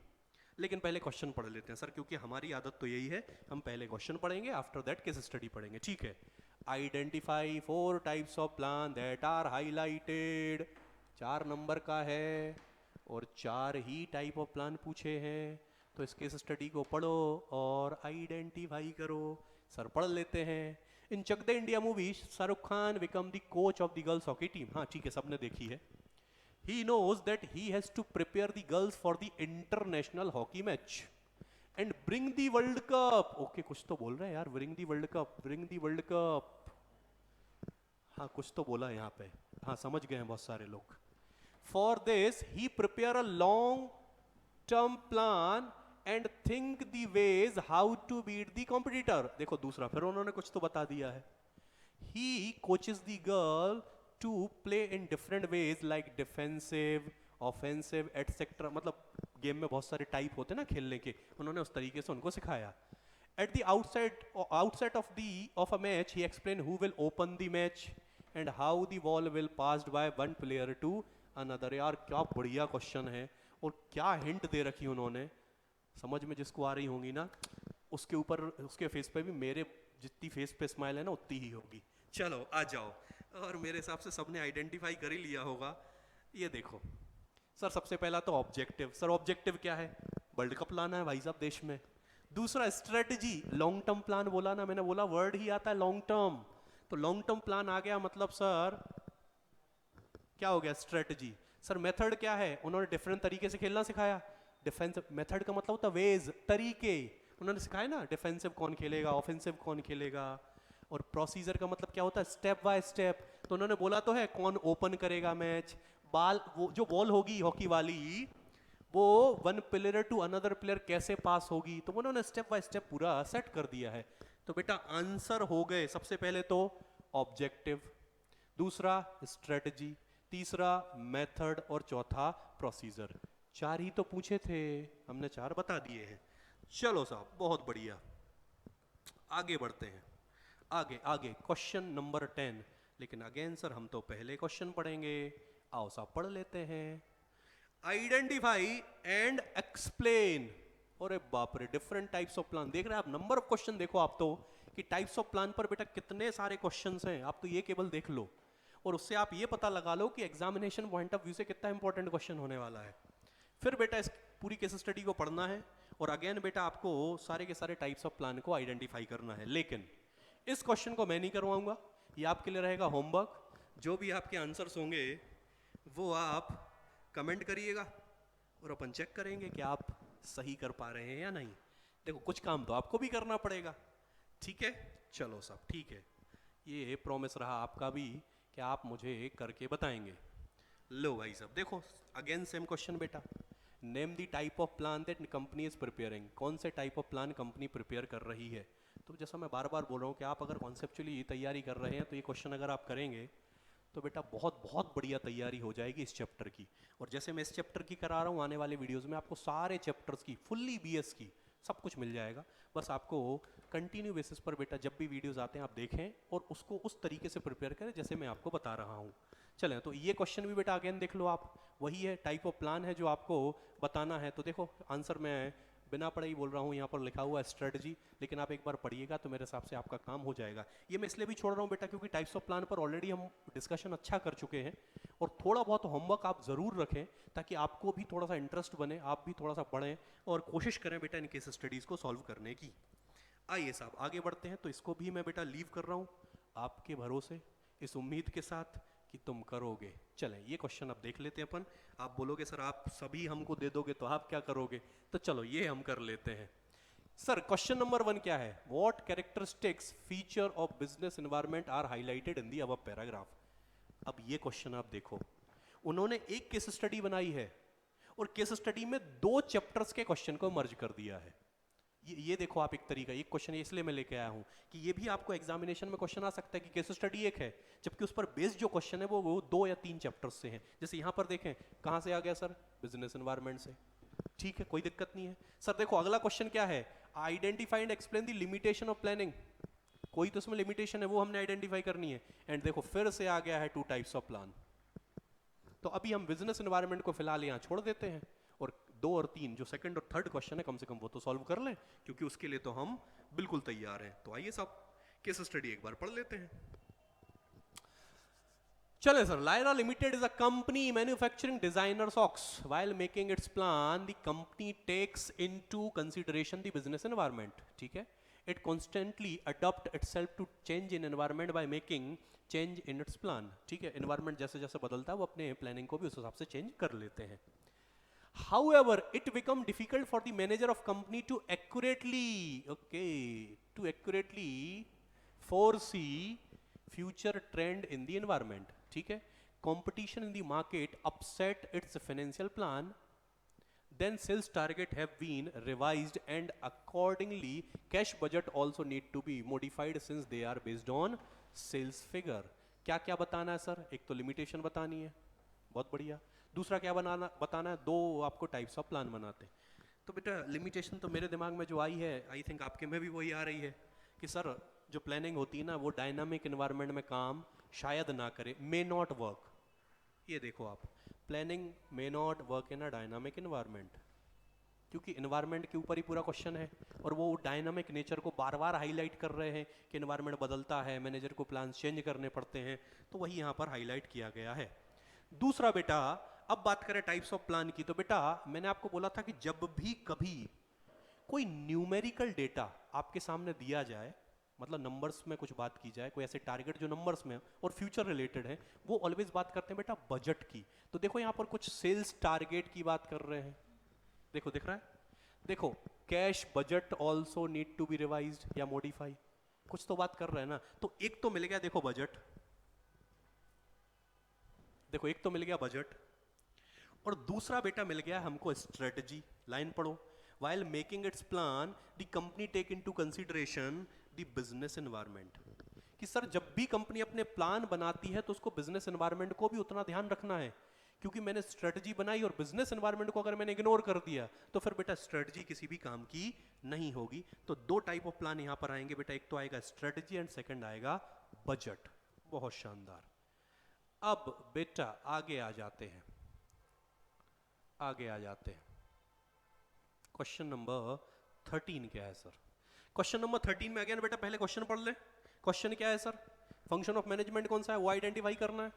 लेकिन पहले क्वेश्चन पढ़ लेते हैं सर, क्योंकि हमारी आदत तो यही है, हम पहले क्वेश्चन पढ़ेंगे, आफ्टर दैट केस स्टडी पढ़ेंगे। ठीक है। Identify 4 types of plan that are highlighted. 4 number का है और 4 ही टाइप ऑफ प्लान पूछे हैं, तो इस केस स्टडी को पढ़ो और आइडेंटिफाई करो। सर पढ़ लेते हैं। In Chak De India movie Shahrukh Khan become the coach of the girls hockey team. हाँ ठीक है, सबने देखी है। He knows that he has to prepare the girls for the international hockey match and bring the World Cup. Okay, कुछ तो बोल रहे हैं यार, bring the World Cup, bring the World Cup. हाँ कुछ तो बोला है यहाँ पे, हाँ समझ गए हैं बहुत सारे लोग। For this he prepare a long term plan and think the ways how to beat the competitor. देखो दूसरा फिर उन्होंने कुछ तो बता दिया है। He coaches the girl to play in different ways like defensive, offensive, etc. मतलब गेम में बहुत सारे टाइप होते हैं ना खेलने के, उन्होंने उस तरीके से उनको सिखाया। At the outset of a match, he explained who will open the match and how the ball will passed by one player to another. यार क्या बढ़िया क्वेश्चन है, और क्या हिंट दे रखी उन्होंने, समझ में जिसको आ रही होंगी ना, उसके ऊपर उसके फेस पे भी मेरे जितनी फेस पे स्माइल है ना उतनी ही होगी। चलो आ जाओ, और मेरे हिसाब से सबने आइडेंटिफाई कर ही लिया होगा। ये देखो सर, सबसे पहला तो ऑब्जेक्टिव। सर ऑब्जेक्टिव क्या है? वर्ल्ड कप लाना है भाई साहब देश में। दूसरा स्ट्रेटजी, लॉन्ग टर्म प्लान बोला ना मैंने, बोला वर्ड ही आता है लॉन्ग टर्म, तो लॉन्ग टर्म प्लान आ गया, मतलब सर क्या हो गया? स्ट्रेटजी। सर मेथड क्या है? उन्होंने डिफरेंट तरीके से खेलना सिखाया। डिफेंसिव मेथड का मतलब होता है वेज, तरीके, उन्होंने सिखाया ना, डिफेंसिव कौन खेलेगा, ऑफेंसिव कौन खेलेगा। और प्रोसीजर का मतलब क्या होता है? Step by step. तो उन्होंने बोला तो है कौन ओपन करेगा मैच, बाल वो जो बॉल होगी हॉकी वाली, वो one player to another player कैसे पास होगी, तो उन्होंने स्टेप बाय स्टेप पूरा सेट कर दिया है। तो बेटा आंसर हो गए, सबसे पहले तो ऑब्जेक्टिव, दूसरा स्ट्रेटजी, तीसरा मेथड और चौथा प्रोसीजर। 4 ही तो पूछे थे, हमने 4 बता दिए हैं। चलो साहब बहुत बढ़िया, आगे बढ़ते हैं। आगे आगे क्वेश्चन नंबर 10। लेकिन अगेन सर हम तो पहले क्वेश्चन पढ़ेंगे, आओ साहब पढ़ लेते हैं। Identify and explain. अरे बाप रे, डिफरेंट टाइप्स ऑफ प्लान। देख रहे हैं आप, नंबर ऑफ क्वेश्चन देखो आप तो, कि टाइप्स ऑफ प्लान पर बेटा कितने सारे क्वेश्चंस हैं, आप तो ये केवल देख लो, और उससे आप ये पता लगा लो कि एग्जामिनेशन पॉइंट ऑफ व्यू से कितना इंपॉर्टेंट क्वेश्चन होने वाला है। फिर बेटा इस पूरी केस स्टडी को पढ़ना है, और अगेन बेटा आपको सारे के सारे टाइप्स ऑफ प्लान को आइडेंटिफाई करना है। लेकिन इस क्वेश्चन को मैं नहीं करवाऊंगा, ये आपके लिए रहेगा होमवर्क। जो भी आपके आंसर्स होंगे वो आप कमेंट करिएगा, और अपन चेक करेंगे कि आप सही कर पा रहे हैं या नहीं। देखो कुछ काम तो आपको भी करना पड़ेगा, ठीक है? चलो साहब ठीक है, ये प्रॉमिस रहा आपका भी कि आप मुझे करके बताएंगे। लो भाई साहब देखो, अगेन सेम क्वेश्चन बेटा। Name the type of plan that company is preparing. कौन से type of plan company prepare कर रही है? तो जैसा मैं बार बार बोल रहा हूँ कि आप अगर कॉन्सेप्चुअली तैयारी कर रहे हैं तो ये क्वेश्चन अगर आप करेंगे तो बेटा बहुत बहुत बढ़िया तैयारी हो जाएगी इस चैप्टर की। और जैसे मैं इस चैप्टर की करा रहा हूँ, आने वाले वीडियोस में आपको सारे चैप्टर्स की फुल्ली बीएस की सब कुछ मिल जाएगा। बस आपको कंटिन्यू बेसिस पर बेटा जब भी वीडियोस आते हैं आप देखें और उसको उस तरीके से प्रिपेयर करें जैसे मैं आपको बता रहा हूँ। चलें, तो ये क्वेश्चन भी बेटा अगेन देख लो आप, वही है, टाइप ऑफ प्लान है जो आपको बताना है। तो देखो आंसर मैं बिना पढ़े ही बोल रहा हूँ, यहाँ पर लिखा हुआ है स्ट्रेटजी, लेकिन आप एक बार पढ़िएगा तो मेरे हिसाब से आपका काम हो जाएगा। ये मैं इसलिए भी छोड़ रहा हूँ बेटा क्योंकि टाइप्स ऑफ प्लान पर ऑलरेडी हम डिस्कशन अच्छा कर चुके हैं, और थोड़ा बहुत होमवर्क आप ज़रूर रखें ताकि आपको भी थोड़ा सा इंटरेस्ट बने, आप भी थोड़ा सा पढ़ें और कोशिश करें बेटा इन केस स्टडीज़ को सॉल्व करने की। आइए साहब आगे बढ़ते हैं। तो इसको भी मैं बेटा लीव कर रहा हूँ आपके भरोसे, इस उम्मीद के साथ कि तुम करोगे। चलें, ये क्वेश्चन अब देख लेते हैं अपन। आप बोलोगे सर आप सभी हमको दे दोगे तो आप क्या करोगे, तो चलो ये हम कर लेते हैं। सर क्वेश्चन नंबर 1 क्या है? What characteristics feature of business environment are highlighted in the above paragraph. अब ये क्वेश्चन आप देखो, उन्होंने एक केस स्टडी बनाई है और केस स्टडी में 2 चैप्टर्स के क्वेश्चन को मर्ज कर दिया है। ये देखो आप, एक तरीका, एक क्वेश्चन इसलिए मैं लेके आया हूं कि ये भी आपको एग्जामिनेशन में क्वेश्चन आ सकता है कि केस स्टडी एक है जबकि उस पर बेस्ड जो क्वेश्चन है वो 2 या 3 चैप्टर्स से हैं। जैसे यहां पर देखें कहां से आ गया सर, बिजनेस एनवायरनमेंट से, ठीक है, कोई दिक्कत नहीं है। सर देखो अगला क्वेश्चन क्या है, identify and explain the limitation of planning, कोई तो इसमें लिमिटेशन है वो हमने आइडेंटिफाई करनी है। एंड देखो फिर से आ गया है 2 टाइप्स ऑफ प्लान। तो अभी हम बिजनेस एनवायरनमेंट को फिलहाल यहां छोड़ देते हैं और 2 और 3 जो सेकंड और थर्ड क्वेश्चन है कम से कम वो तो सॉल्व कर लें, क्योंकि उसके लिए तो हम बिल्कुल तैयार हैं। तो आइए सब केस स्टडी एक बार पढ़ लेते हैं। चलें sir, Lyra limited is a company manufacturing designer socks. While making its plan the company takes into consideration the business environment, ठीक है। It constantly adopt itself to change in environment by making change in its plan, ठीक है। Environment जैसे जैसे बदलता है वो अपने प्लानिंग को भी उस हिसाब से चेंज कर लेते हैं। However, it become difficult for the manager of company to accurately foresee future trend in the environment, ठीक है। Competition in the market upset its financial plan, then sales target have been revised and accordingly cash budget also need to be modified since they are based on sales figure। क्या क्या बताना है sir? एक तो limitation बतानी है, बहुत बढ़िया। दूसरा क्या बताना है? 2 आपको टाइप्स ऑफ प्लान बनाते हैं। तो बेटा लिमिटेशन तो मेरे दिमाग में जो आई है, आई थिंक आपके में भी वही आ रही है कि सर जो प्लानिंग होती है ना वो डायनामिक एनवायरनमेंट में काम शायद ना करे, मे नॉट वर्क। ये देखो आप, planning may not work in a dynamic environment, क्योंकि एनवायरनमेंट के ऊपर ही पूरा क्वेश्चन है और वो डायनामिक नेचर को बार बार हाईलाइट कर रहे हैं कि एनवायरनमेंट बदलता है, मैनेजर को प्लान चेंज करने पड़ते हैं, तो वही यहाँ पर हाईलाइट किया गया है। दूसरा बेटा, अब बात करें टाइप्स ऑफ प्लान की, तो बेटा मैंने आपको बोला था कि जब भी कभी कोई न्यूमेरिकल डेटा आपके सामने दिया जाए, मतलब नंबर्स में कुछ बात की जाए, कोई ऐसे टारगेट जो नंबर्स में और फ्यूचर रिलेटेड है, वो ऑलवेज बात करते हैं बेटा बजट की। तो देखो यहाँ पर कुछ सेल्स टारगेट की बात कर रहे हैं, देखो दिख रहा है, देखो cash budget also need to be revised या मॉडिफाई, कुछ तो बात कर रहे हैं ना। तो एक तो मिल गया देखो बजट, देखो एक तो मिल गया बजट, और दूसरा बेटा मिल गया हमको स्ट्रेटजी। लाइन पढ़ो, while making its plan the company take into consideration the business environment, कि सर जब भी कंपनी अपने प्लान बनाती है तो उसको बिजनेस एनवायरनमेंट को भी उतना ध्यान रखना है, क्योंकि मैंने स्ट्रेटजी बनाई और बिजनेस एनवायरनमेंट को अगर मैंने इग्नोर कर दिया तो फिर बेटा स्ट्रेटजी किसी भी काम की नहीं होगी। तो 2 टाइप ऑफ प्लान यहां पर आएंगे बेटा, एक तो आएगा स्ट्रेटजी एंड सेकंड आएगा बजट। बहुत शानदार। अब बेटा आगे आ जाते हैं, क्वेश्चन नंबर 13 क्या है सर? क्वेश्चन नंबर 13 में अगेन बेटा पहले क्वेश्चन पढ़ ले। क्वेश्चन क्या है सर? फंक्शन ऑफ मैनेजमेंट कौन सा है वो आइडेंटिफाई करना है,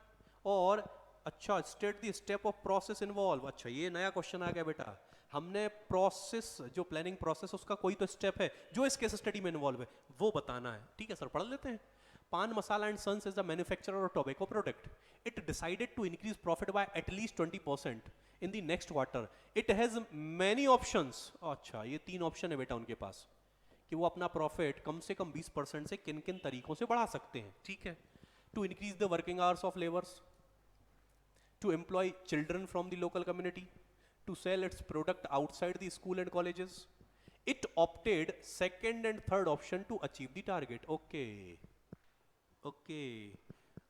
और अच्छा state the step of process involve. अच्छा ये नया क्वेश्चन आ गया बेटा, हमने प्रोसेस जो प्लानिंग प्रोसेस उसका कोई तो स्टेप है जो इस केस स्टडी में इन्वॉल्व है वो बताना है, ठीक है सर, पढ़ लेते हैं। Pan Masala and Sons is the manufacturer of tobacco product. It decided to increase profit by at least 20% in the next quarter. It has many options. अच्छा ये 3 ऑप्शन है बेटा उनके पास कि वो अपना प्रॉफिट कम से कम 20% से किन किन तरीकों से बढ़ा सकते हैं, ठीक है। To increase the working hours of labours, to employ children from the local community, to sell its product outside the school and colleges, it opted second and third option to achieve the target. Okay okay,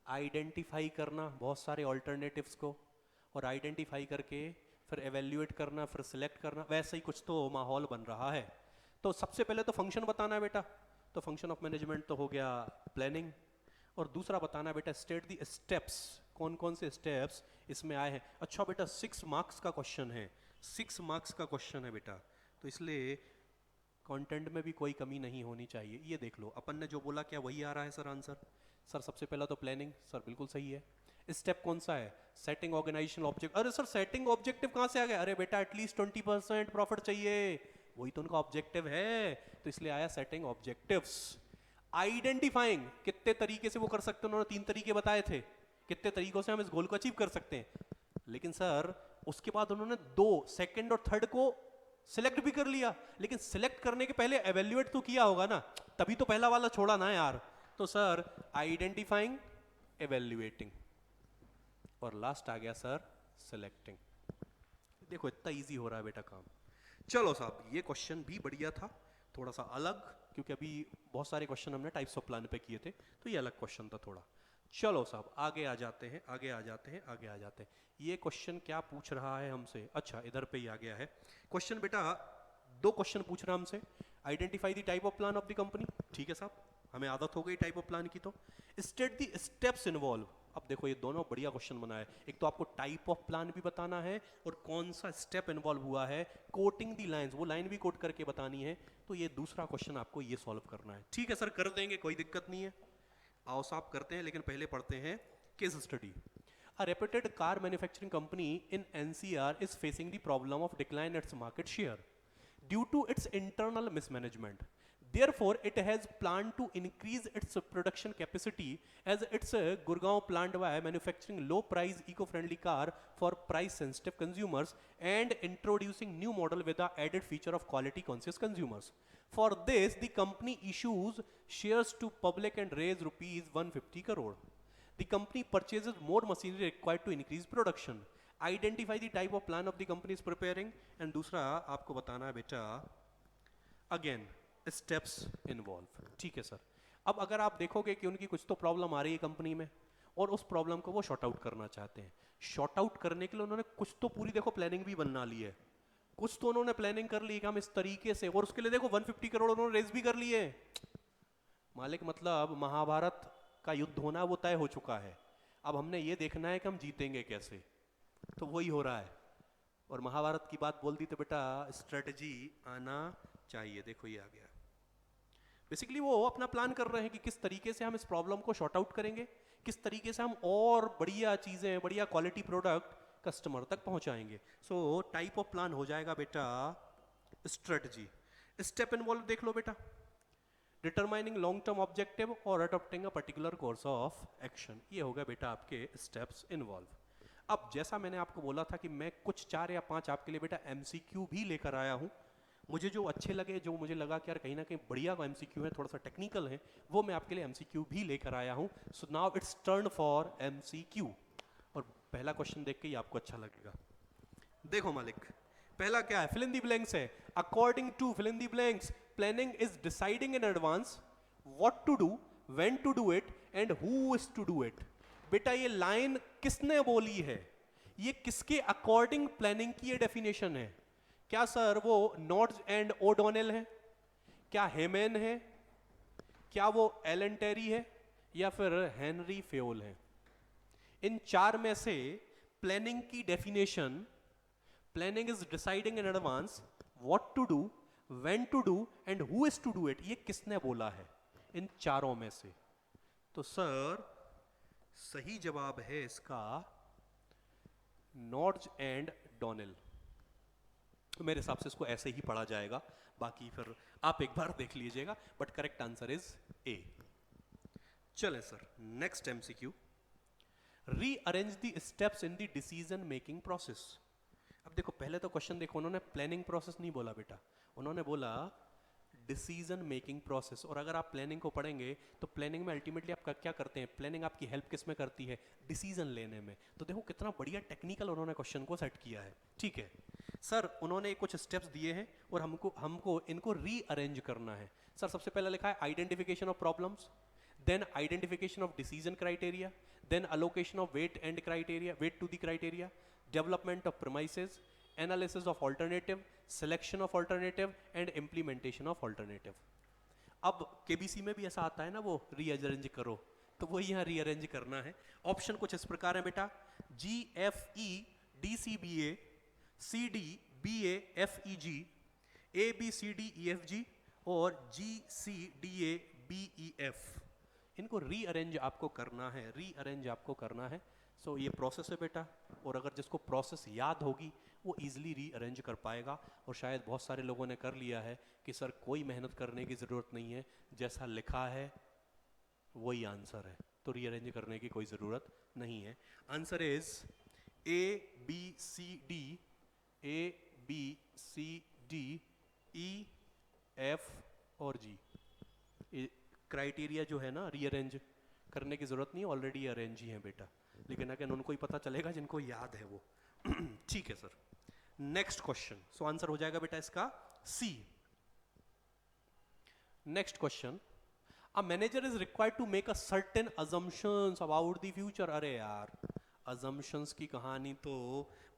identify करना बहुत सारे alternatives को, और identify करके फिर evaluate करना, फिर select करना, वैसे ही कुछ तो माहौल बन रहा है। तो सबसे पहले तो फंक्शन बताना है बेटा, तो फंक्शन ऑफ मैनेजमेंट तो हो गया प्लानिंग, और दूसरा बताना है बेटा स्टेट द स्टेप्स, कौन कौन से स्टेप्स इसमें आए हैं। अच्छा बेटा 6 मार्क्स का क्वेश्चन है, 6 मार्क्स का क्वेश्चन है बेटा, तो इसलिए कंटेंट में भी कोई कमी नहीं होनी चाहिए। ये देख लो अपन ने जो बोला क्या वही आ रहा है सर आंसर। सर सबसे पहला तो प्लानिंग, सर बिल्कुल सही है। स्टेप कौन सा है? Setting organisational object. अरे सर सेटिंग ऑब्जेक्टिव कहाँ से आ गया? अरे बेटा एटलीस्ट 20% प्रॉफिट चाहिए, वही तो उनका ऑब्जेक्टिव है, तो इसलिए आया सेटिंग ऑब्जेक्टिव्स। आइडेंटिफाइंग कितने तरीके से वो कर सकते हैं, उन्होंने 3 तरीके बताए थे, कितने तरीकों से हम इस गोल को अचीव कर सकते हैं। लेकिन सर उसके बाद उन्होंने 2 सेकंड और थर्ड को सिलेक्ट भी कर लिया, लेकिन सिलेक्ट करने के पहले एवेल्युएट तो किया होगा ना, तभी तो पहला वाला छोड़ा ना यार। तो सर आइडेंटिफाइंग, एवेल्युएटिंग, और लास्ट आ गया सर सिलेक्टिंग। देखो इतना इजी हो रहा है बेटा काम। चलो साहब ये क्वेश्चन भी बढ़िया था, थोड़ा सा अलग, क्योंकि अभी बहुत सारे क्वेश्चन हमने टाइप्स ऑफ प्लान पे किए थे, तो ये अलग क्वेश्चन था थोड़ा। चलो साहब आगे आ जाते हैं, आगे आ जाते हैं, आगे आ जाते हैं। ये क्वेश्चन क्या पूछ रहा है हमसे? अच्छा इधर पे ही आ गया है क्वेश्चन बेटा, 2 क्वेश्चन पूछ रहा है हमसे। Identify the type of plan of the company, ठीक है साहब, हमें आदत हो गई टाइप ऑफ प्लान की। तो स्टेट द स्टेप्स इन्वॉल्व। अब देखो ये दोनों बढ़िया क्वेश्चन बना है, एक तो आपको टाइप ऑफ प्लान भी बताना है और कौन सा स्टेप इन्वॉल्व हुआ है, कोटिंग दी लाइंस, वो लाइन भी कोट करके बतानी है। तो ये दूसरा क्वेश्चन आपको ये सॉल्व करना है। ठीक है सर कर देंगे, कोई दिक्कत नहीं है, आओ साहब करते हैं, लेकिन पहले पढ़ते हैं case study. A reputed car manufacturing company in NCR is facing the problem of decline its market share due to its internal mismanagement. Therefore, it has planned to increase its production capacity as its Gurgaon plant by manufacturing low-price eco-friendly car for price-sensitive consumers and introducing new model with the added feature of quality-conscious consumers. For this, the company issues shares to public and raise rupees 150 crore. The company purchases more machinery required to increase production. Identify the type of plan of the company is preparing. And दूसरा आपको बताना है बेटा again steps involve। ठीक है sir. अब अगर आप देखोगे कि उनकी कुछ तो प्रॉब्लम आ रही है कंपनी में और उस प्रॉब्लम को वो शॉर्ट आउट करना चाहते हैं, शॉर्ट आउट करने के लिए उन्होंने कुछ तो पूरी देखो प्लानिंग भी बना ली है, कुछ तो उन्होंने प्लानिंग कर ली कि हम इस तरीके से, और उसके लिए देखो 150 करोड़ उन्होंने रेज भी कर लिए। मालिक मतलब महाभारत का युद्ध होना वो तय हो चुका है, अब हमने ये देखना है कि हम जीतेंगे कैसे, तो वही हो रहा है। और महाभारत की बात बोल दी तो बेटा स्ट्रेटजी आना चाहिए। देखो ये आ गया, बेसिकली वो अपना प्लान कर रहे हैं कि किस तरीके से हम इस प्रॉब्लम को शॉर्ट आउट करेंगे, किस तरीके से हम और बढ़िया चीजें, बढ़िया क्वालिटी प्रोडक्ट कस्टमर तक पहुंचाएंगे। सो टाइप ऑफ प्लान हो जाएगा बेटा स्ट्रेटजी। स्टेप इन्वॉल्व देख लो बेटा, डिटरमाइनिंग लॉन्ग टर्म ऑब्जेक्टिव और adopting a particular course of action, ये होगा बेटा आपके स्टेप्स इन्वॉल्व। अब जैसा मैंने आपको बोला था कि मैं कुछ 4 या 5 आपके लिए बेटा एमसीक्यू भी लेकर आया हूं, मुझे जो अच्छे लगे, जो मुझे लगा कि यार कहीं ना कहीं बढ़िया एमसीक्यू है, थोड़ा सा टेक्निकल है, वो मैं आपके लिए एमसीक्यू भी लेकर आया हूं। So now it's turn for MCQ, और पहला क्वेश्चन देख के ही आपको अच्छा लगेगा। देखो मालिक पहला क्या है, फिल इन द ब्लैंक्स है। According to fill in the blanks, planning is deciding in advance what to do, when to do it and who is to do it. बेटा ये लाइन किसने बोली है, ये किसके अकॉर्डिंग प्लानिंग की ये डेफिनेशन है? क्या सर वो नॉर्थ एंड ओडोनेल है, क्या हेमेन है, क्या वो एलन टेरी है, या फिर हेनरी फेयोल है? इन 4 में से प्लानिंग की definition, planning is deciding in advance what to do, when to do and who is to do it, ये किसने बोला है इन 4 में से? तो सर सही जवाब है इसका नॉर्थ एंड डोनेल। तो मेरे हिसाब से इसको ऐसे ही पढ़ा जाएगा, बाकी फिर आप एक बार देख लीजिएगा, but correct answer is A. चलें sir next MCQ, rearrange the steps in the decision making process. अब देखो पहले तो क्वेश्चन देखो, उन्होंने प्लानिंग प्रोसेस नहीं बोला बेटा, उन्होंने बोला डिसीजन मेकिंग प्रोसेस। और अगर आप प्लानिंग को पढ़ेंगे तो प्लानिंग में अल्टीमेटली आप क्या करते हैं, प्लानिंग आपकी हेल्प किस में करती है, डिसीजन लेने में। तो देखो कितना बढ़िया टेक्निकल उन्होंने क्वेश्चन को सेट किया है। ठीक है, सर उन्होंने कुछ स्टेप्स दिए हैं और हमको हमको इनको रीअरेंज करना है। सर सबसे पहले लिखा है identification of problems, then identification of decision criteria, then allocation of weight and criteria, weight to the criteria, development of premises, analysis of alternative, selection of alternative and implementation of alternative. अब KBC में भी ऐसा आता है ना, वो rearrange करो, तो वो यहाँ रीअरेंज करना है। ऑप्शन कुछ इस प्रकार है बेटा, GFE DCBA CD BA FEG ABCD EFG और GCDA BEF। इनको रीअरेंज आपको करना है, रीअरेंज आपको करना है। सो ये प्रोसेस है बेटा, और अगर जिसको प्रोसेस याद होगी वो इजीली रीअरेंज कर पाएगा। और शायद बहुत सारे लोगों ने कर लिया है कि सर कोई मेहनत करने की ज़रूरत नहीं है, जैसा लिखा है वही आंसर है, तो रीअरेंज करने की कोई ज़रूरत नहीं है। आंसर इज ABCD EF और G। क्राइटेरिया जो है ना, रीअरेंज करने की जरूरत नहीं, ऑलरेडी अरेंज ही है बेटा, लेकिन अगर उनको ही पता चलेगा जिनको याद है वो। ठीक है sir, next question. So answer हो जाएगा बेटा इसका C। Next question, a manager is required to make a certain assumptions about the future. अरे यार, assumptions की कहानी तो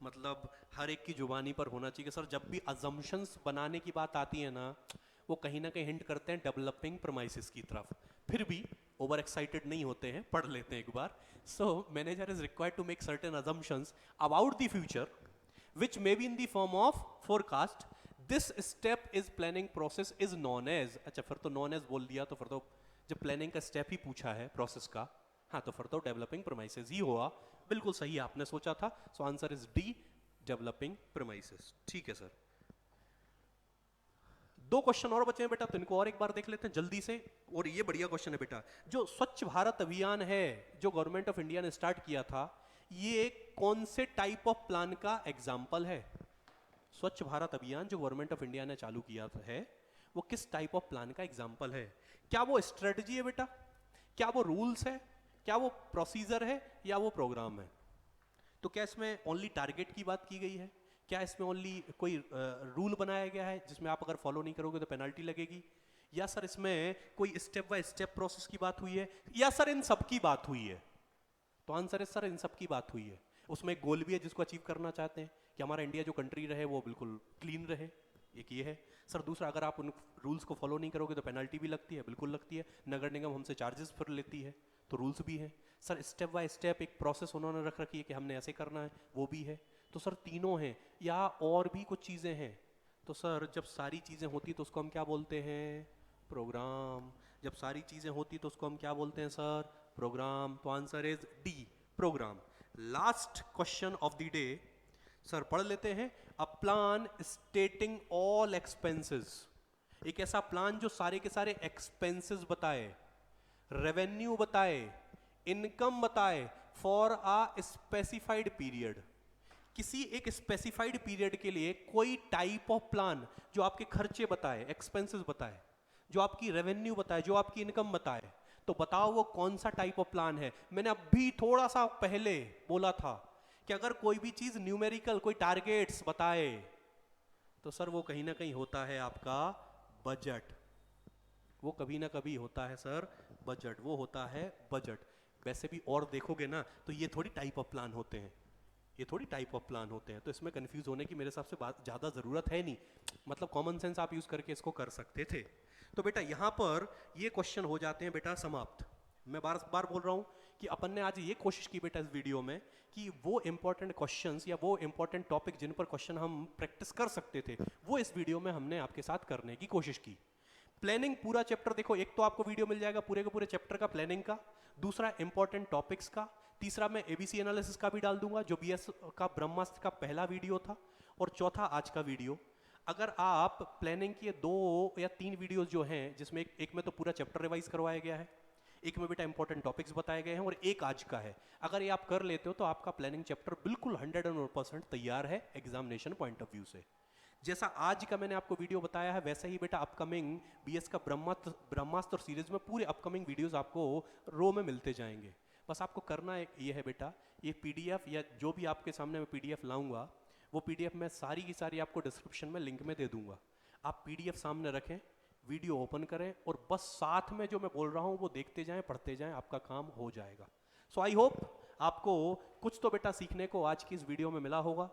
मतलब हर एक की जुबानी पर होना चाहिए सर। जब भी assumptions बनाने की बात आती है ना, वो कहीं ना कहीं हिंट करते हैं डेवलपिंग प्रीमाइसेस की तरफ। फिर भी ओवर एक्साइटेड नहीं होते हैं, पढ़ लेते हैं एक बार। So manager is required to make certain assumptions about the future which may be in the form of forecast. This step is planning process is known as। अच्छा, फिर तो known as बोल दिया, तो फिर तो जब प्लानिंग का स्टेप ही पूछा है प्रोसेस का, हाँ, तो फिर तो डेवलपिंग प्रीमाइसेस ही हुआ। बिल्कुल सही आपने सोचा था। So answer is D, developing premises. ठीक है सर, दो क्वेश्चन और बचे हैं बेटा, तो इनको और एक बार देख लेते हैं जल्दी से। और ये बढ़िया क्वेश्चन है बेटा, जो स्वच्छ भारत अभियान है जो गवर्नमेंट ऑफ इंडिया ने स्टार्ट किया था, ये कौन से टाइप ऑफ प्लान का एग्जाम्पल है? स्वच्छ भारत अभियान जो गवर्नमेंट ऑफ इंडिया ने चालू किया है, वो किस टाइप ऑफ प्लान का एग्जाम्पल है? क्या वो स्ट्रेटजी है बेटा, क्या वो रूल्स है, क्या वो प्रोसीजर है, या वो प्रोग्राम है? तो क्या इसमें ओनली टारगेट की बात की गई है? क्या इसमें ओनली कोई रूल बनाया गया है जिसमें आप अगर फॉलो नहीं करोगे तो पेनल्टी लगेगी? या सर इसमें कोई स्टेप बाय स्टेप प्रोसेस की बात हुई है, या सर इन सब की बात हुई है? तो आंसर है सर इन सब की बात हुई है। उसमें एक गोल भी है जिसको अचीव करना चाहते हैं कि हमारा इंडिया जो कंट्री रहे वो बिल्कुल क्लीन रहे, एक ये है। सर दूसरा, अगर आप उन रूल्स को फॉलो नहीं करोगे तो पेनल्टी भी लगती है, बिल्कुल लगती है। नगर निगम हमसे चार्जेस फिर लेती है, तो रूल्स भी हैं। सर स्टेप बाय स्टेप एक प्रोसेस उन्होंने रख रखी है कि हमने ऐसे करना है, वो भी है। तो सर तीनों हैं, या और भी कुछ चीज़ें हैं? तो सर जब सारी चीज़ें होती तो उसको हम क्या बोलते हैं? प्रोग्राम। जब सारी चीज़ें होती तो उसको हम क्या बोलते हैं सर? प्रोग्राम। तो answer is D, programme. Last question of the day sir पढ़ लेते हैं। A plan stating all expenses, एक ऐसा प्लान जो सारे के सारे एक्सपेंसेस बताए, रेवेन्यू बताए, इनकम बताए, फॉर अ स्पेसिफाइड पीरियड। किसी एक स्पेसिफाइड पीरियड के लिए कोई टाइप ऑफ प्लान जो आपके खर्चे बताए, एक्सपेंसेस बताए, जो आपकी रेवेन्यू बताए, जो आपकी इनकम बताए, तो बताओ वो कौन सा टाइप ऑफ प्लान है? मैंने अभी थोड़ा सा पहले बोला था कि अगर कोई भी चीज न्यूमेरिकल, कोई टारगेट्स बताए, तो सर वो कहीं ना कहीं होता है आपका बजट। वो कभी ना कभी होता है सर बजट, वो होता है बजट। वैसे भी और देखोगे ना तो ये थोड़ी टाइप ऑफ प्लान होते हैं, ये थोड़ी टाइप ऑफ प्लान होते हैं, तो इसमें कंफ्यूज होने की मेरे हिसाब से बात ज़्यादा ज़रूरत है नहीं। मतलब कॉमन सेंस आप यूज़ करके इसको कर सकते थे। तो बेटा यहाँ पर ये क्वेश्चन हो जाते हैं बेटा समाप्त। मैं बार बार बोल रहा हूँ कि अपन ने आज ये कोशिश की बेटा इस वीडियो में कि वो इंपॉर्टेंट क्वेश्चंस या वो इंपॉर्टेंट टॉपिक जिन पर क्वेश्चन हम प्रैक्टिस कर सकते थे, वो इस वीडियो में हमने आपके साथ करने की कोशिश की। प्लानिंग पूरा चैप्टर देखो, एक तो आपको वीडियो मिल जाएगा पूरे के पूरे चैप्टर का प्लानिंग का, दूसरा इंपॉर्टेंट टॉपिक्स का, तीसरा मैं एबीसी एनालिसिस का भी डाल दूंगा जो बीएस का ब्रह्मास्त्र का पहला वीडियो था, और चौथा आज का वीडियो। अगर आप प्लानिंग के 2 या 3 वीडियोस जो हैं, जिसमें एक में तो पूरा चैप्टर रिवाइज करवाया गया है, एक में बेटा इंपॉर्टेंट टॉपिक्स बताए गए हैं, और एक आज का है, अगर ये आप कर लेते हो तो आपका प्लानिंग चैप्टर बिल्कुल 100% तैयार है एग्जामिनेशन पॉइंट ऑफ व्यू से। जैसा आज का मैंने आपको वीडियो बताया है, वैसा ही बेटा अपकमिंग बीएस का ब्रह्मास्त्र सीरीज में पूरे अपकमिंग वीडियोस आपको रो में मिलते जाएंगे। बस आपको करना ये है बेटा, ये पीडीएफ या जो भी आपके सामने मैं पीडीएफ लाऊंगा, वो पीडीएफ मैं सारी की सारी आपको डिस्क्रिप्शन में लिंक में दे दूंगा। आप पीडीएफ सामने रखें, वीडियो ओपन करें और बस साथ में जो मैं बोल रहा हूं वो देखते जाएं, पढ़ते जाएं, आपका काम हो जाएगा। सो आई होप आपको कुछ तो बेटा सीखने को आज की इस वीडियो में मिला होगा।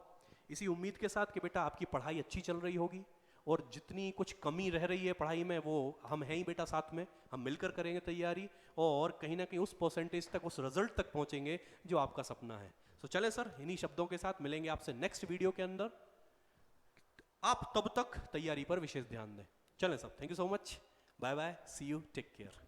इसी उम्मीद के साथ कि बेटा आपकी पढ़ाई अच्छी चल रही होगी और जितनी कुछ कमी रह रही है पढ़ाई में वो हम हैं ही बेटा, साथ में हम मिलकर करेंगे तैयारी और कहीं ना कहीं उस परसेंटेज तक, उस रिजल्ट तक पहुंचेंगे जो आपका सपना है। सो चलें सर, इन्हीं शब्दों के साथ मिलेंगे आपसे नेक्स्ट वीडियो के अंदर। आप तब तक तैयारी पर विशेष ध्यान दें। चलें sir, thank you so much, bye bye, see you, take care.